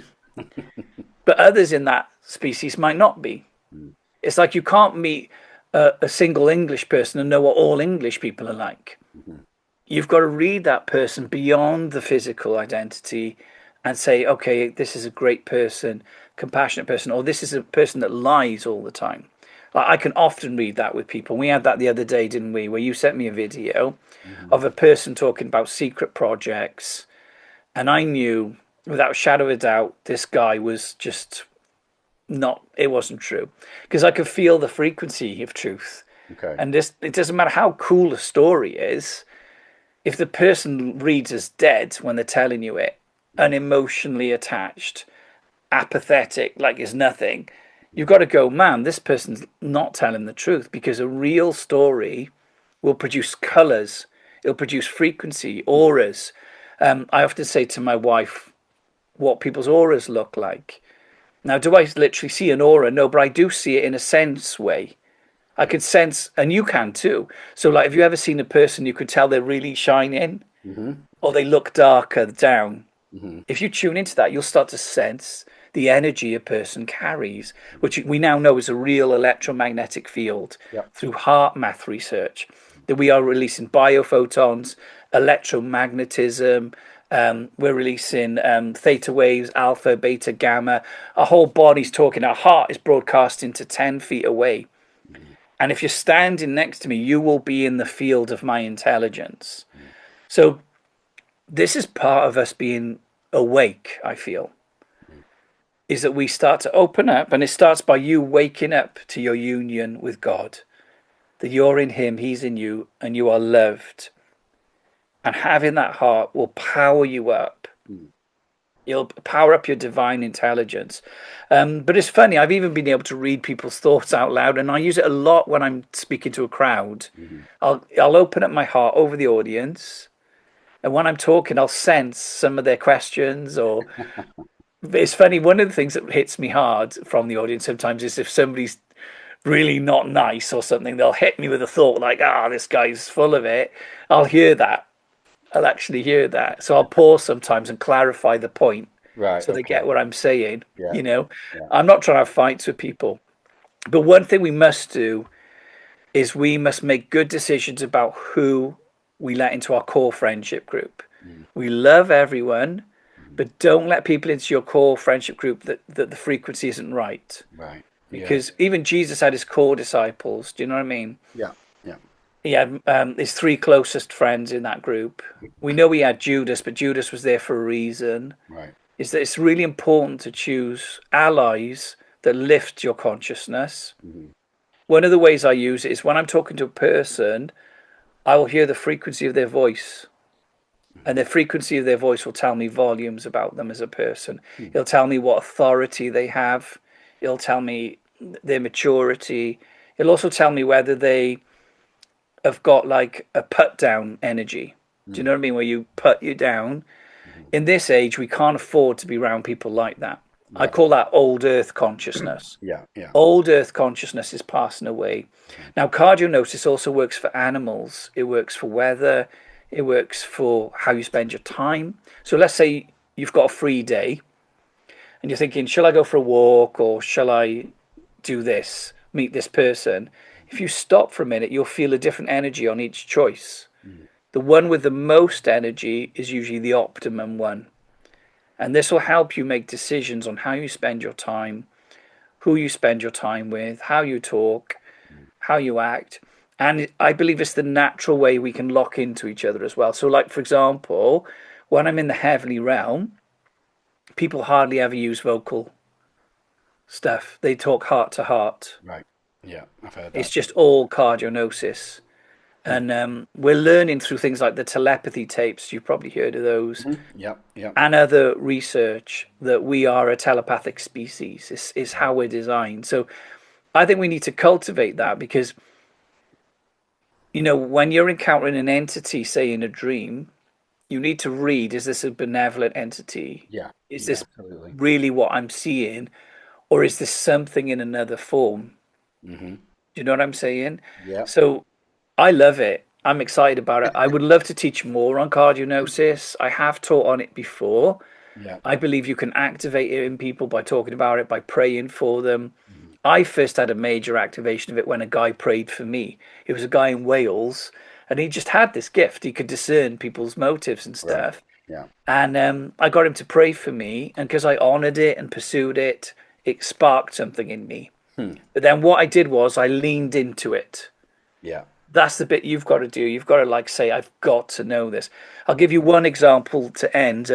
but others in that species might not be. It's like you can't meet a single English person and know what all English people are like. You've got to read that person beyond the physical identity and say, okay, this is a great person, compassionate person, or this is a person that lies all the time. Like, I can often read that with people. We had that the other day, didn't we, where you sent me a video of a person talking about secret projects. And I knew without a shadow of a doubt, this guy was just not, it wasn't true. Because I could feel the frequency of truth. Okay. And this, it doesn't matter how cool a story is, if the person reads as dead when they're telling you it, unemotionally attached, apathetic, like it's nothing, you've got to go, man, this person's not telling the truth, because a real story will produce colors, it'll produce frequency, auras. I often say to my wife what people's auras look like. Now, do I literally see an aura? No, but I do see it in a sense way. I could sense, and you can too. So, like, have you ever seen a person you could tell they're really shining, or they look darker down? If you tune into that, you'll start to sense the energy a person carries, which we now know is a real electromagnetic field through heart math research, that we are releasing biophotons, electromagnetism. We're releasing theta waves, alpha, beta, gamma. Our whole body's talking. Our heart is broadcasting to 10 feet away. And if you're standing next to me, you will be in the field of my intelligence. So this is part of us being awake, I feel, is that we start to open up, and it starts by you waking up to your union with God, that you're in him, he's in you, and you are loved. And having that heart will power you up. You'll power up your divine intelligence. But it's funny, I've even been able to read people's thoughts out loud, and I use it a lot when I'm speaking to a crowd. I'll open up my heart over the audience, and when I'm talking, I'll sense some of their questions. Or it's funny, one of the things that hits me hard from the audience sometimes is if somebody's really not nice or something, they'll hit me with a thought like, this guy's full of it. I'll hear that. I'll actually hear that. So I'll pause sometimes and clarify the point. Right. so they Okay. get what I'm saying. Yeah. You know, Yeah. I'm not trying to have fights with people, but one thing we must do is we must make good decisions about who we let into our core friendship group. Mm. We love everyone, Mm. but don't let people into your core friendship group that the frequency isn't right. Right. Yeah. Because even Jesus had his core disciples. Do you know what I mean? Yeah. Yeah. He had his three closest friends in that group. We know he had Judas, but Judas was there for a reason. Right. Is that it's really important to choose allies that lift your consciousness. Mm-hmm. One of the ways I use it is when I'm talking to a person, I will hear the frequency of their voice. And the frequency of their voice will tell me volumes about them as a person. Mm-hmm. It'll tell me what authority they have. It'll tell me their maturity. It'll also tell me whether they have got like a put down energy. Do you know what I mean? Where you put you down. Mm-hmm. In this age, we can't afford to be around people like that. I Right. call that old earth consciousness. Yeah. Yeah. Old earth consciousness is passing away. Now, cardionosis also works for animals. It works for weather. It works for how you spend your time. So let's say you've got a free day and you're thinking, shall I go for a walk or shall I do this, meet this person? If you stop for a minute, you'll feel a different energy on each choice. Mm-hmm. The one with the most energy is usually the optimum one. And this will help you make decisions on how you spend your time, who you spend your time with, how you talk, how you act. And I believe it's the natural way we can lock into each other as well. So, like, for example, when I'm in the heavenly realm, people hardly ever use vocal stuff. They talk heart to heart. Right. Yeah. I've heard It's that. just all cardionosis. Mm. And we're learning through things like the telepathy tapes. You've probably heard of those. Mm-hmm. Yeah. Yeah. And other research that we are a telepathic species. Is Right. how we're designed. So I think we need to cultivate that because, when you're encountering an entity, say in a dream, you need to read, is this a benevolent entity? Yeah. Is Yeah. this Absolutely. really what I'm seeing? Or is this something in another form? Mm-hmm. Do you know what I'm saying? Yeah. So I love it. I'm excited about it. I would love to teach more on cardionosis. I have taught on it before. Yeah. I believe you can activate it in people by talking about it, by praying for them. Mm-hmm. I first had a major activation of it when a guy prayed for me. It was a guy in Wales, and he just had this gift. He could discern people's motives and Right. stuff. Yeah. And I got him to pray for me, and because I honored it and pursued it, it sparked something in me. Hmm. But then what I did was I leaned into it. Yeah. That's the bit you've got to do. You've got to like say, I've got to know this. I'll give you one example to end.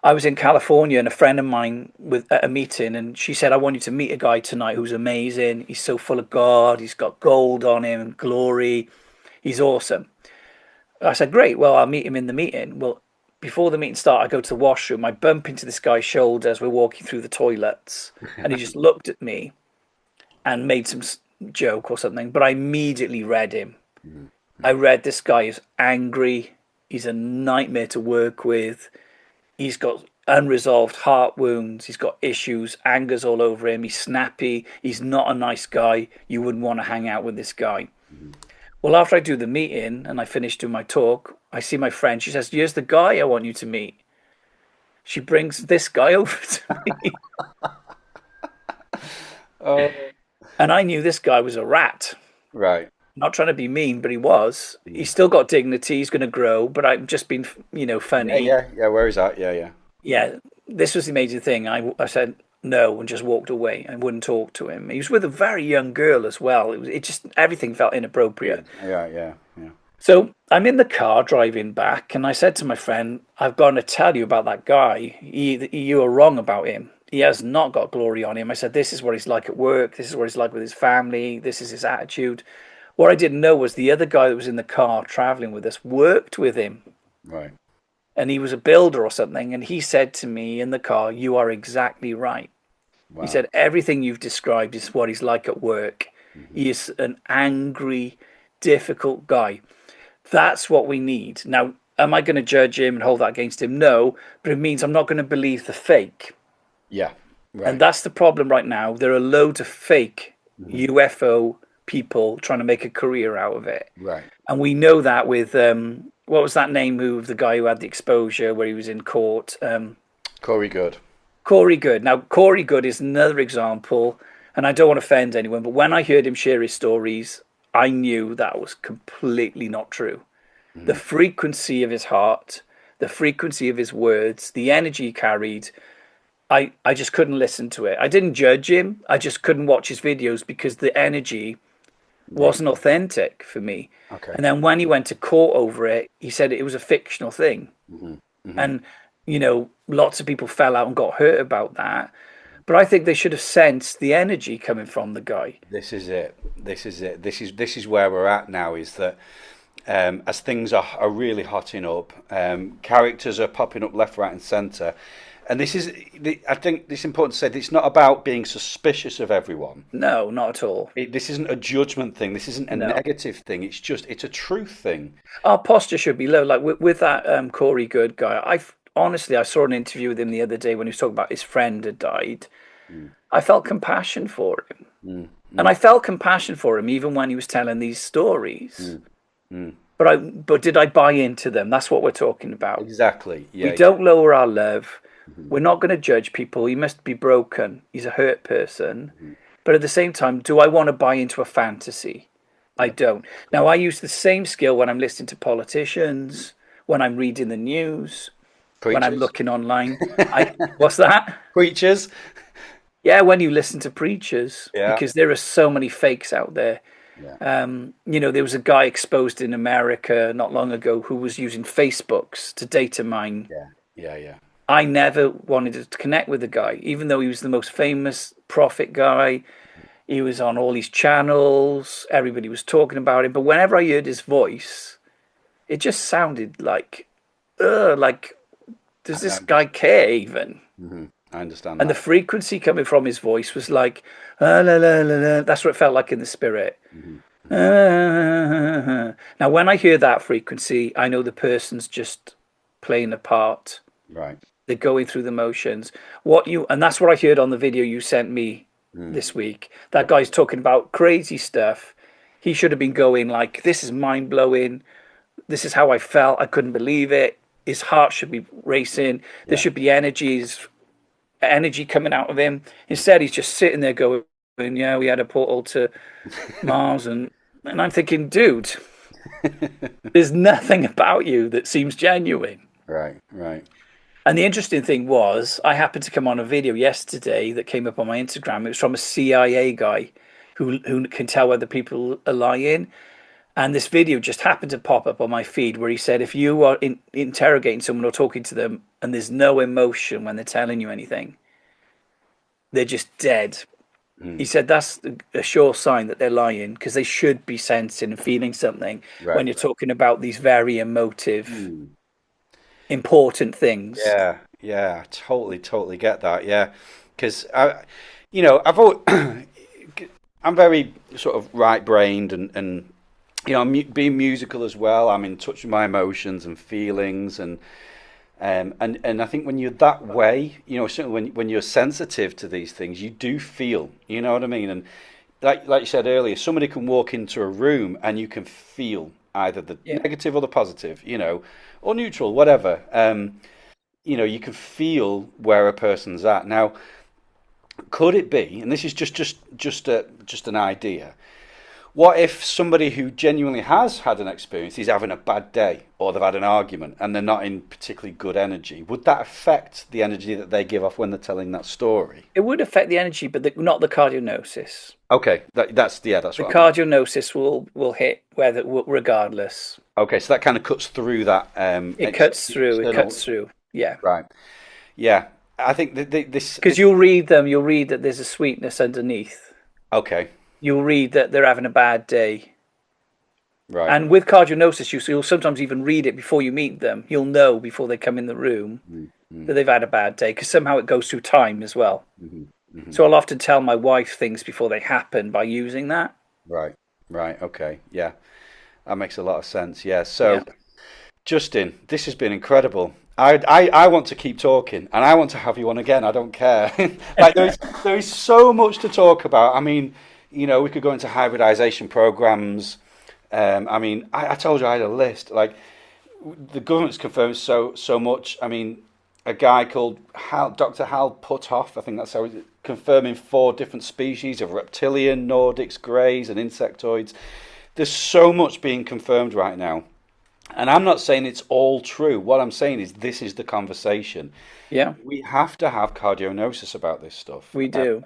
I was in California and a friend of mine with at a meeting, and she said, I want you to meet a guy tonight who's amazing. He's so full of God. He's got gold on him and glory. He's awesome. I said, great. Well, I'll meet him in the meeting. Well, before the meeting started, I go to the washroom. I bump into this guy's shoulder as we're walking through the toilets, and he just looked at me and made some joke or something. But I immediately read him. I read this guy is angry. He's a nightmare to work with. He's got unresolved heart wounds. He's got issues. Anger's all over him. He's snappy. He's not a nice guy. You wouldn't want to hang out with this guy. Mm-hmm. Well, after I do the meeting and I finish doing my talk, I see my friend. She says, here's the guy I want you to meet. She brings this guy over to me. Oh. And I knew this guy was a rat. Right. Not trying to be mean, but he was. Mm. He's still got dignity. He's going to grow, but I've just been, Yeah. funny. Yeah. Yeah. Where is that? Yeah. Yeah. Yeah, this was the major thing. I said no and just walked away. I wouldn't talk to him. He was with a very young girl as well. It just everything felt inappropriate. Yeah. Yeah. Yeah. So I'm in the car driving back, and I said to my friend, "I've got to tell you about that guy. You are wrong about him. He has not got glory on him." I said, "This is what he's like at work. This is what he's like with his family. This is his attitude." What I didn't know was the other guy that was in the car traveling with us worked with him, Right. and he was a builder or something. And he said to me in the car, "You are exactly right." He Wow. said, "Everything you've described is what he's like at work. Mm-hmm. He is an angry, difficult guy. That's what we need." Now, am I going to judge him and hold that against him? No, but it means I'm not going to believe the fake. Yeah. And Right. that's the problem right now. There are loads of fake Mm-hmm. UFO people trying to make a career out of it. Right. And we know that with, what was that name of the guy who had the exposure where he was in court? Corey Good. Corey Good. Now, Corey Good is another example, and I don't want to offend anyone, but when I heard him share his stories, I knew that was completely not true. The Mm. frequency of his heart, the frequency of his words, the energy he carried, I just couldn't listen to it. I didn't judge him. I just couldn't watch his videos because the energy Right. wasn't authentic for me. Okay. And then when he went to court over it, he said it was a fictional thing. Hmm. Hmm. And, lots of people fell out and got hurt about that. But I think they should have sensed the energy coming from the guy. This is it. This is it. This is where we're at now. Is that as things are really hotting up, characters are popping up left, right, and centre. And this is, I think it's important to say that it's not about being suspicious of everyone. No, not at all. This isn't a judgment thing. This isn't a No. negative thing. It's a truth thing. Our posture should be low. Like with that Corey Good guy, honestly, I saw an interview with him the other day when he was talking about his friend had died. Mm. I felt compassion for him. Mm. And I felt compassion for him even when he was telling these stories. Mm. Mm. But did I buy into them? That's what we're talking about. Exactly. Yeah. We don't lower our love. Mm-hmm. We're not going to judge people. He must be broken. He's a hurt person. Mm-hmm. But at the same time, do I want to buy into a fantasy? I don't. Now, I use the same skill when I'm listening to politicians, when I'm reading the news, when I'm Preachers. looking online. What's that? Preachers. Yeah, when you listen to preachers, Yeah. because there are so many fakes out there. Yeah. There was a guy exposed in America not long ago who was using Facebooks to data mine. Yeah. Yeah. Yeah. I never wanted to connect with the guy, even though he was the most famous prophet guy. He was on all these channels. Everybody was talking about him. But whenever I heard his voice, it just sounded like, does this guy care even? Mm-hmm. I understand And that. the frequency coming from his voice was like, la, la, la, la. That's what it felt like in the spirit. Mm-hmm. Now, when I hear that frequency, I know the person's just playing a part. Right. They're going through the motions. And that's what I heard on the video you sent me this week. That guy's talking about crazy stuff. He should have been going like, this is mind blowing. This is how I felt. I couldn't believe it. His heart should be racing. There should be energy coming out of him. Instead, he's just sitting there going, yeah, we had a portal to Mars. And I'm thinking, dude, there's nothing about you that seems genuine. Right. Right. And the interesting thing was, I happened to come on a video yesterday that came up on my Instagram. It was from a CIA guy who can tell whether people are lying. And this video just happened to pop up on my feed where he said, if you are interrogating someone or talking to them and there's no emotion when they're telling you anything, they're just dead. He said that's a sure sign that they're lying because they should be sensing and feeling something when you're talking about these very emotive, important things. Yeah. Yeah. I totally get that. Yeah. Because I've always, I'm very sort of right-brained and being musical as well. I'm in touch with my emotions and feelings and I think when you're that way, certainly when you're sensitive to these things, you do feel, you know what I mean? And like you said earlier, somebody can walk into a room and you can feel either the negative or the positive, or neutral, whatever. You can feel where a person's at. Now, could it be, and this is just an idea, what if somebody who genuinely has had an experience is having a bad day or they've had an argument and they're not in particularly good energy? Would that affect the energy that they give off when they're telling that story? It would affect the energy, but not the cardionosis. Okay, that's The what I mean. cardionosis will hit regardless. Okay, so that kind of cuts through that. It cuts through. Yeah. Right. Yeah, I think this Because you'll read that there's a sweetness underneath. Okay. You'll read that they're having a bad day. Right. And with cardionosis, you'll sometimes even read it before you meet them. You'll know before they come in the room that they've had a bad day because somehow it goes through time as well. So I'll often tell my wife things before they happen by using that. Right. Okay. Yeah. That makes a lot of sense. Yeah. So, Justin, this has been incredible. I want to keep talking and I want to have you on again. I don't care. There is so much to talk about. I mean, we could go into hybridisation programs. I told you I had a list. Like, the government's confirmed so much. I mean, a guy called Dr. Hal Puthoff, I think that's how it's confirming 4 different species of reptilian, Nordics, greys, and insectoids. There's so much being confirmed right now. And I'm not saying it's all true. What I'm saying is this is the conversation. Yeah, We have to have cardionosis about this stuff. we do.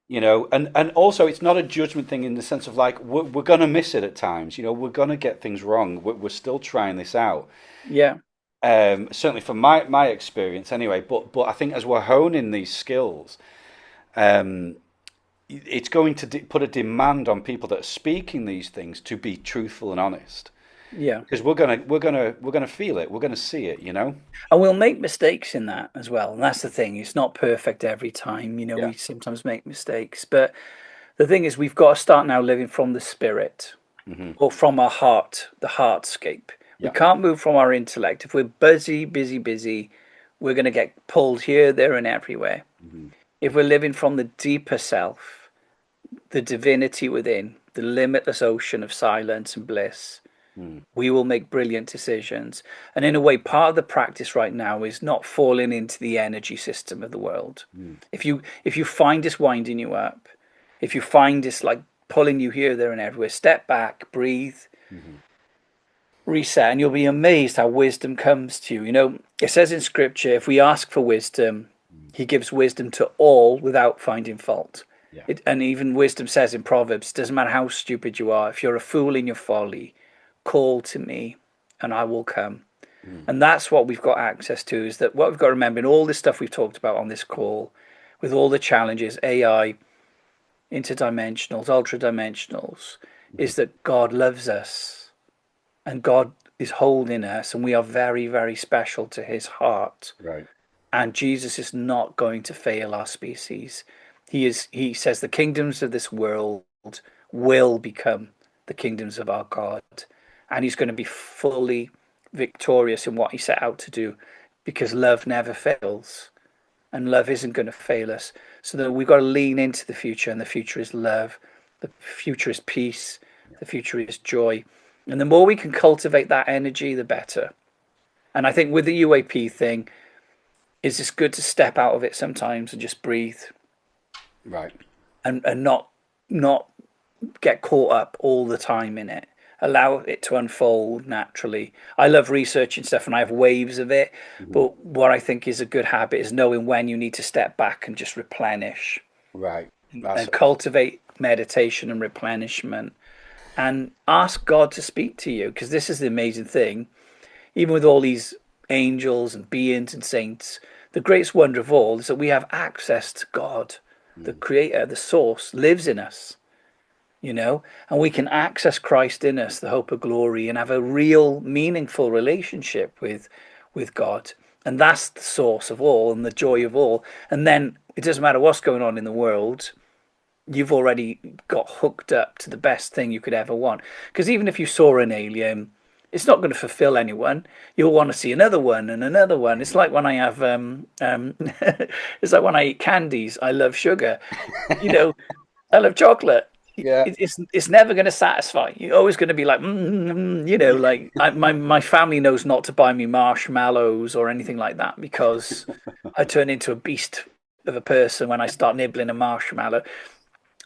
And also it's not a judgment thing in the sense of like we're going to miss it at times. We're going to get things wrong. We're still trying this out. Yeah. Certainly from my experience anyway. But I think as we're honing these skills, it's going to put a demand on people that are speaking these things to be truthful and honest. Yeah. Because we're gonna feel it. We're gonna see it. And we'll make mistakes in that as well. And that's the thing. It's not perfect every time. Yeah. We sometimes make mistakes. But the thing is, we've got to start now living from the spirit or from our heart, the heartscape. We Yeah. can't move from our intellect. If we're busy, we're going to get pulled here, there, and everywhere. If we're living from the deeper self, the divinity within, the limitless ocean of silence and bliss, we will make brilliant decisions. And in a way, part of the practice right now is not falling into the energy system of the world. If you find this winding you up, if you find this like pulling you here, there, and everywhere, step back, breathe, reset, and you'll be amazed how wisdom comes to you. It says in scripture, if we ask for wisdom, he gives wisdom to all without finding fault. Yeah. And even wisdom says in Proverbs, doesn't matter how stupid you are, if you're a fool in your folly, call to me and I will come. And that's what we've got access to, is that what we've got to remember in all this stuff we've talked about on this call, with all the challenges, AI, interdimensionals, ultradimensionals, is that God loves us and God is holding us and we are very, very special to his heart. Right. And Jesus is not going to fail our species. He says the kingdoms of this world will become the kingdoms of our God. And he's going to be fully victorious in what he set out to do, because love never fails and love isn't going to fail us. So that we've got to lean into the future, and the future is love. The future is peace. The future is joy. And the more we can cultivate that energy, the better. And I think with the UAP thing, it's just good to step out of it sometimes and just breathe. Right. And not get caught up all the time in it. Allow it to unfold naturally. I love researching stuff and I have waves of it. But what I think is a good habit is knowing when you need to step back and just replenish. Right. And cultivate meditation and replenishment. And ask God to speak to you. Because this is the amazing thing. Even with all these angels and beings and saints, the greatest wonder of all is that we have access to God. The creator, the source, lives in us. And we can access Christ in us, the hope of glory, and have a real meaningful relationship with God. And that's the source of all and the joy of all. And then it doesn't matter what's going on in the world, you've already got hooked up to the best thing you could ever want. Because even if you saw an alien, it's not going to fulfill anyone. You'll want to see another one and another one. It's like when I have it's like when I eat candies. I love sugar. I love chocolate. Yeah. It's never going to satisfy. You're always going to be like, like my family knows not to buy me marshmallows or anything like that, because I turn into a beast of a person when I start nibbling a marshmallow.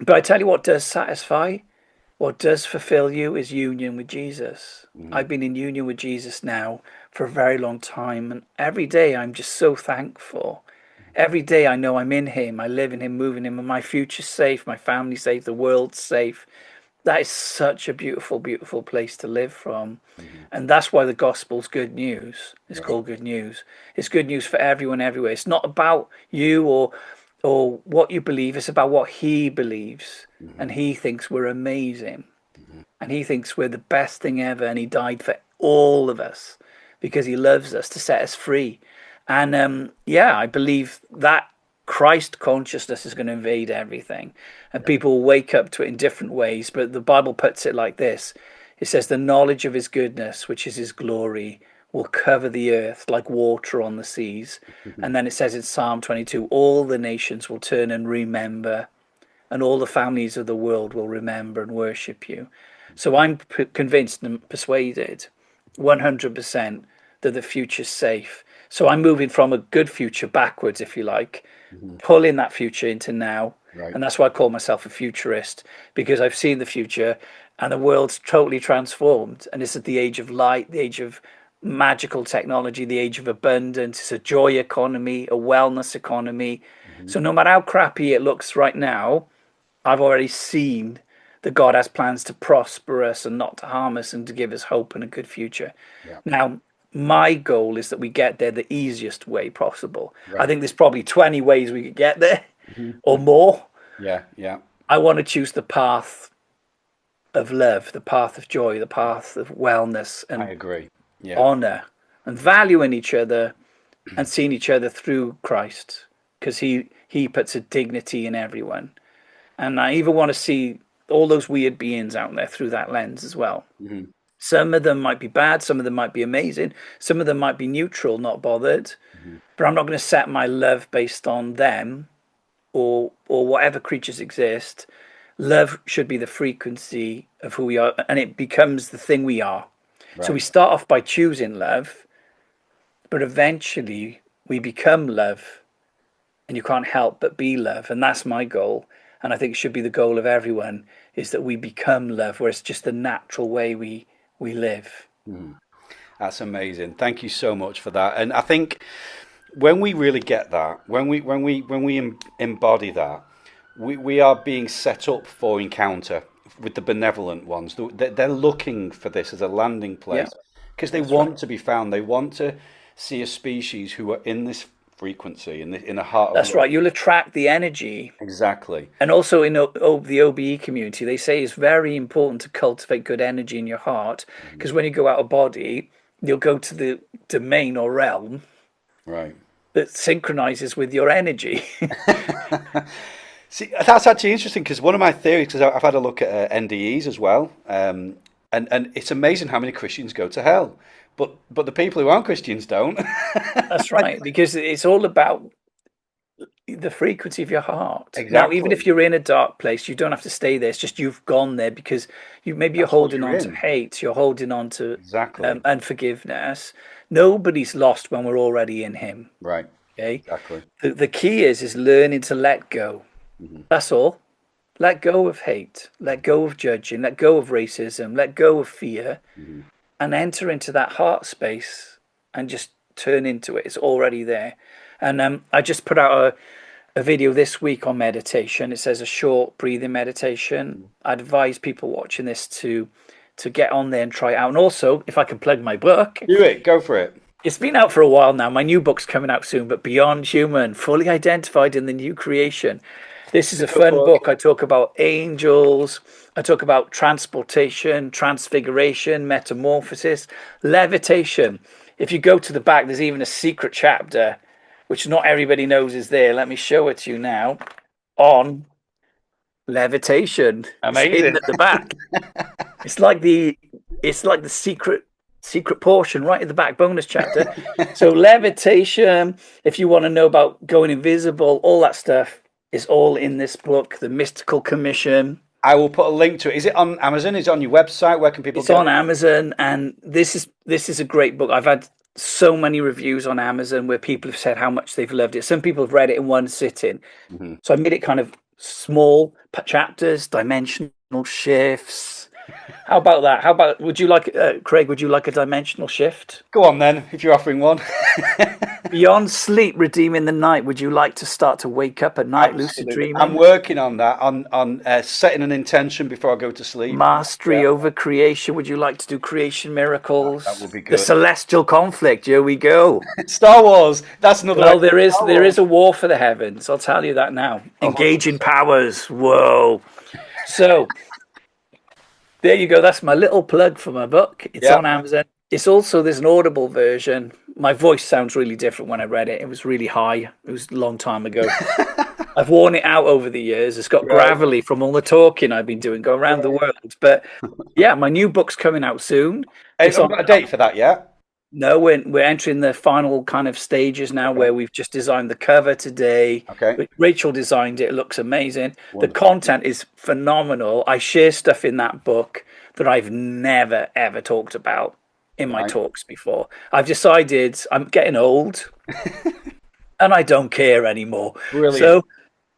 But I tell you what does satisfy, what does fulfill you, is union with Jesus. I've been in union with Jesus now for a very long time, and every day I'm just so thankful. Every day I know I'm in him, I live in him, move in him, and my future's safe, my family's safe, the world's safe. That is such a beautiful, beautiful place to live from. And that's why the gospel's good news. It's called good news. It's good news for everyone, everywhere. It's not about you or what you believe. It's about what he believes. And he thinks we're amazing. And he thinks we're the best thing ever. And he died for all of us because he loves us, to set us free. And I believe that Christ consciousness is going to invade everything, and people will wake up to it in different ways. But the Bible puts it like this. It says the knowledge of his goodness, which is his glory, will cover the earth like water on the seas. And then it says in Psalm 22, all the nations will turn and remember, and all the families of the world will remember and worship you. So I'm convinced and persuaded 100% that the future's safe. So I'm moving from a good future backwards, if you like, pulling that future into now. Right. And that's why I call myself a futurist, because I've seen the future and the world's totally transformed. And it's at the age of light, the age of magical technology, the age of abundance. It's a joy economy, a wellness economy. So no matter how crappy it looks right now, I've already seen that God has plans to prosper us and not to harm us and to give us hope and a good future. Yeah. Now, my goal is that we get there the easiest way possible. I Right. think there's probably 20 ways we could get there or Mhm. more. Yeah. Yeah. I want to choose the path of love, the path of joy, the path of wellness I and agree. Yeah. honor and valuing each other and seeing each other through Christ, because he puts a dignity in everyone. And I even want to see all those weird beings out there through that lens as well. Hmm. Some of them might be bad, some of them might be amazing, some of them might be neutral, not bothered. Hmm. But I'm not going to set my love based on them or whatever creatures exist. Love should be the frequency of who we are, and it becomes the thing we are. So we Right. start off by choosing love, but eventually we become love, and you can't help but be love. And that's my goal. And I think it should be the goal of everyone, is that we become love, where it's just the natural way we live. Mhm. That's amazing. Thank you so much for that. And I think when we really get that, when we embody that, we are being set up for encounter with the benevolent ones. They're looking for this as a landing Yeah, place because they that's right. want to be found. They want to see a species who are in this frequency, in the heart of That's love. right. You'll attract the energy. Exactly. And also in the OBE community, they say it's very important to cultivate good energy in your heart, Mhm. because when you go out of body, you'll go to the domain or realm Right. that synchronizes with your energy. See, that's actually interesting because one of my theories, because I've had a look at NDEs as well, and it's amazing how many Christians go to hell, but the people who aren't Christians don't. That's right, because it's all about the frequency of your heart. Now, even if Exactly. you're in a dark place, you don't have to stay there. It's just you've gone there because you're That's what holding you're on to in. hate, you're holding on to Exactly. unforgiveness. Nobody's lost when we're already in Him. Right. Okay, Exactly. the key is learning to let go. Hmm. That's all. Let go of hate, let go of judging, let go of racism, let go of fear, Hmm. and enter into that heart space and just turn into it. It's already there. And I just put out a video this week on meditation. It says a short breathing meditation. I advise people watching this to get on there and try it out. And also, if I can plug my book, Do it. Go for it. it's been out for a while now. My new book's coming out soon, but Beyond Human, fully identified in the new creation. This is a Good fun book. book. I talk about angels. I talk about transportation, transfiguration, metamorphosis, levitation. If you go to the back, there's even a secret chapter, which not everybody knows is there. Let me show it to you now, on levitation. It's hidden Amazing. at the back. It's like the secret portion right at the back, bonus chapter. So levitation, if you want to know about going invisible, all that stuff is all in this book, The Mystical Commission. I will put a link to it. Is it on Amazon? Is it on your website? Where can people It's get on it? Amazon, and this is a great book. I've had so many reviews on Amazon where people have said how much they've loved it. Some people have read it in one sitting. Hmm. So I made it kind of small chapters, dimensional shifts. How about that? How about, would you like, Craig, would you like a dimensional shift? Go on then, if you're offering one. Beyond sleep, redeeming the night. Would you like to start to wake up at night, lucid Absolutely. I'm dreaming? working on that, on setting an intention before I go to sleep. Yeah, Mastery over creation. Would you like to do creation that miracles? would be The good. celestial conflict. Here we go. Star Wars. That's another way. Well, there is Star there Wars. is a war for the heavens. I'll tell you that now. Engaging 100%. powers. Whoa. So there you go. That's my little plug for my book. It's Yeah. on Amazon. It's also, there's an Audible version. My voice sounds really different when I read it. It was really high. It was a long time ago. I've worn it out over the years. It's got Right. gravelly from all the talking I've been doing, going around the world. But yeah, my new book's coming out soon. Hey, It's have on. we got a date for that yet? No, we're entering the final kind of stages now, Okay. where we've just designed the cover today. Okay. Rachel designed it. It looks amazing. The Wonderful. content is phenomenal. I share stuff in that book that I've never ever talked about in my Right. talks before. I've decided I'm getting old and I don't care anymore. Brilliant. So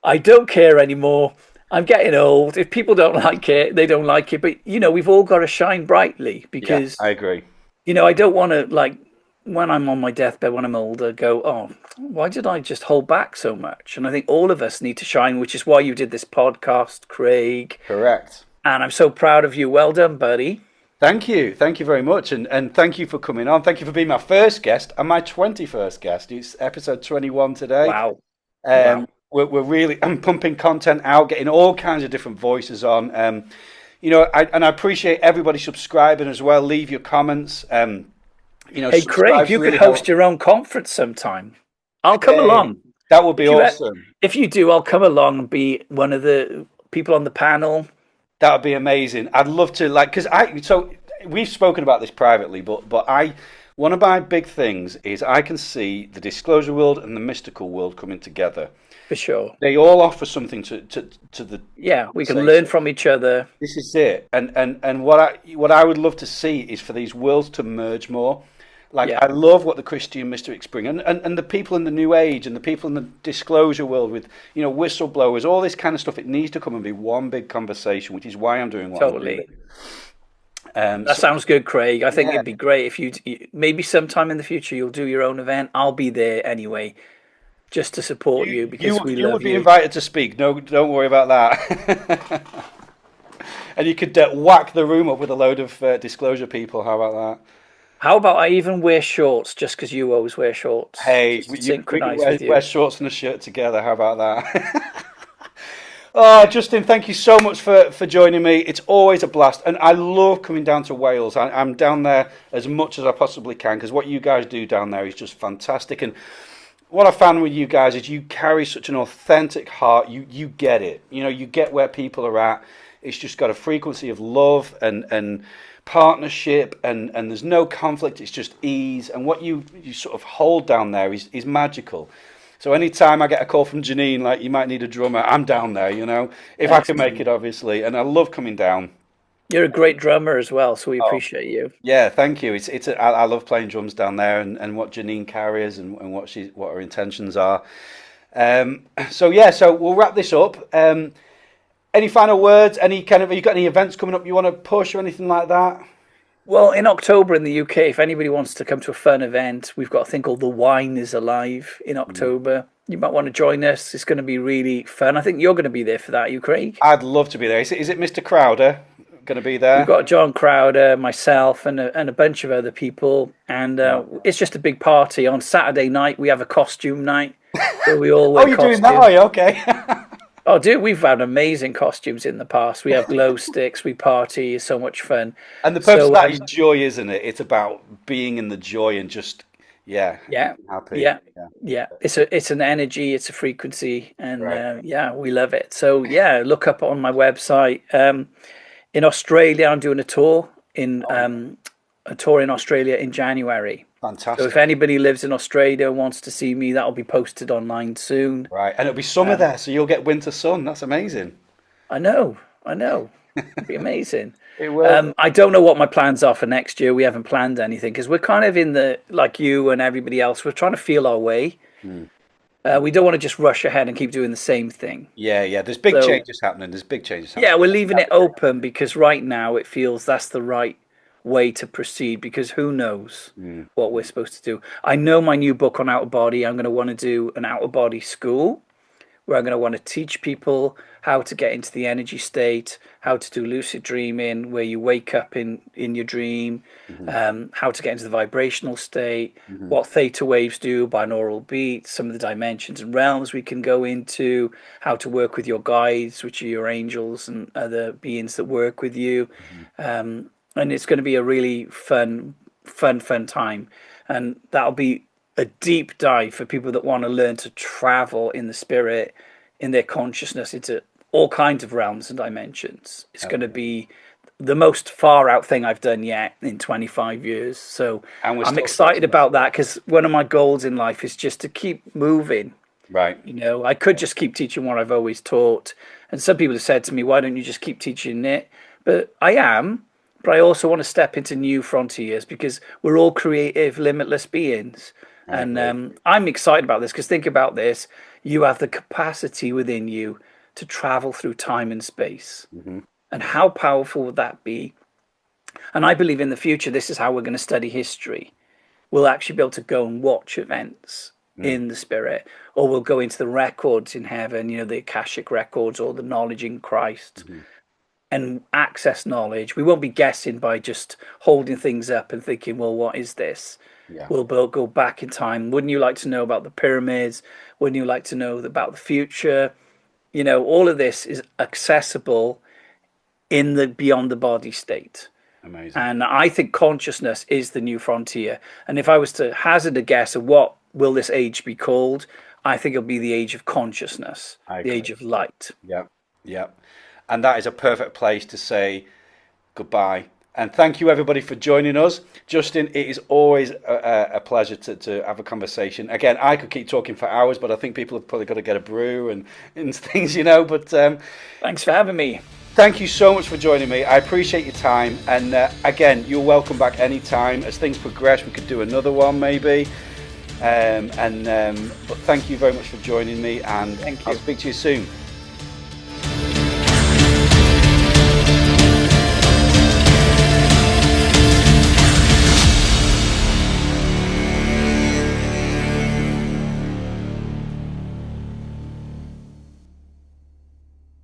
I don't care anymore. I'm getting old. If people don't like it, they don't like it. But we've all got to shine brightly Yeah, because I agree. I don't want to like when I'm on my deathbed when I'm older go, oh, why did I just hold back so much? And I think all of us need to shine, which is why you did this podcast, Craig. Correct. And I'm so proud of you. Well done, buddy. Thank you. Thank you very much. And thank you for coming on. Thank you for being my first guest and my 21st guest. It's episode 21 today. Wow. Wow. We're really I'm pumping content out, getting all kinds of different voices on. I appreciate everybody subscribing as well. Leave your comments. Hey, Craig, you could really host your own conference sometime. I'll come Hey, along. that would be awesome. If you do, I'll come along and be one of the people on the panel. That would be amazing. I'd love to so we've spoken about this privately, but one of my big things is I can see the disclosure world and the mystical world coming together. For sure. They all offer something to the we can learn from each other. This is it. And what I would love to see is for these worlds to merge more. I love what the Christian mystics bring, and the people in the New Age and the people in the disclosure world with whistleblowers, all this kind of stuff. It needs to come and be one big conversation, which is why I'm doing what I'm doing. That sounds good, Craig. I think it'd be great if you maybe sometime in the future you'll do your own event. I'll be there anyway, just to support you because we love you. You would be invited to speak. No, don't worry about that. And you could whack the room up with a load of disclosure people. How about that? How about I even wear shorts just because you always wear shorts? Hey, we can wear shorts and a shirt together. How about that? Oh, Justin, thank you so much for joining me. It's always a blast. And I love coming down to Wales. I'm down there as much as I possibly can because what you guys do down there is just fantastic. And what I found with you guys is you carry such an authentic heart. You get it. You get where people are at. It's just got a frequency of love and partnership and there's no conflict. It's just ease. And what you sort of hold down there is magical. So anytime I get a call from Janine, like you might need a drummer, I'm down there, if I can make it, obviously. And I love coming down. You're a great drummer as well, so we appreciate you. Yeah, thank you. I love playing drums down there and what Janine carries and what her intentions are. So we'll wrap this up. Any final words? Have you got any events coming up you want to push or anything like that? Well, in October in the UK, if anybody wants to come to a fun event, we've got a thing called The Wine is Alive in October. You might want to join us. It's going to be really fun. I think you're going to be there for that, you, Craig? I'd love to be there. Is it Mr. Crowder going to be there? We've got John Crowder, myself, and a bunch of other people. And it's just a big party. On Saturday night, we have a costume night. Where we all wear costumes. Doing that, are you? Okay. Oh, dude, we've had amazing costumes in the past. We have glow sticks, we party, it's so much fun. And the purpose of that is joy, isn't it? It's about being in the joy and just, happy. Yeah. It's an energy, it's a frequency, and we love it. So, look up on my website. In Australia, I'm doing a tour in Australia in January. Fantastic. So if anybody lives in Australia and wants to see me, that'll be posted online soon. Right, and it'll be summer there, so you'll get winter sun. That's amazing. I know. It'll be amazing. It will. I don't know what my plans are for next year. We haven't planned anything because we're kind of in like you and everybody else, we're trying to feel our way. We don't want to just rush ahead and keep doing the same thing. Yeah. There's big changes happening. Yeah, we're leaving it open because right now it feels that's the right way to proceed because who knows what we're supposed to do. I know my new book on outer body, I'm going to want to do an outer body school where I'm going to want to teach people how to get into the energy state, how to do lucid dreaming where you wake up in your dream, how to get into the vibrational state, what theta waves do, binaural beats, some of the dimensions and realms we can go into, how to work with your guides, which are your angels and other beings that work with you. And it's going to be a really fun time. And that'll be a deep dive for people that want to learn to travel in the spirit, in their consciousness, into all kinds of realms and dimensions. It's going to be the most far out thing I've done yet in 25 years. So I'm excited about that because one of my goals in life is just to keep moving. Right. I could just keep teaching what I've always taught. And some people have said to me, why don't you just keep teaching it? But I am. but I also want to step into new frontiers because we're all creative, limitless beings. And I'm excited about this because think about this. You have the capacity within you to travel through time and space. Mm-hmm. And how powerful would that be? And I believe in the future, this is how we're going to study history. We'll actually be able to go and watch events in the spirit, or we'll go into the records in heaven, the Akashic records or the knowledge in Christ, and access knowledge. We won't be guessing by just holding things up and thinking, well, what is this? Yeah. We'll go back in time. Wouldn't you like to know about the pyramids? Wouldn't you like to know about the future? All of this is accessible in the beyond the body state. Amazing. And I think consciousness is the new frontier. And if I was to hazard a guess of what will this age be called, I think it'll be the age of consciousness, the age of light. Yeah, yeah. And that is a perfect place to say goodbye. And thank you, everybody, for joining us. Justin, it is always a pleasure to have a conversation. Again, I could keep talking for hours, but I think people have probably got to get a brew and things, But thanks for having me. Thank you so much for joining me. I appreciate your time. And again, you're welcome back anytime. As things progress, we could do another one maybe. But thank you very much for joining me, and thank you. I'll speak to you soon.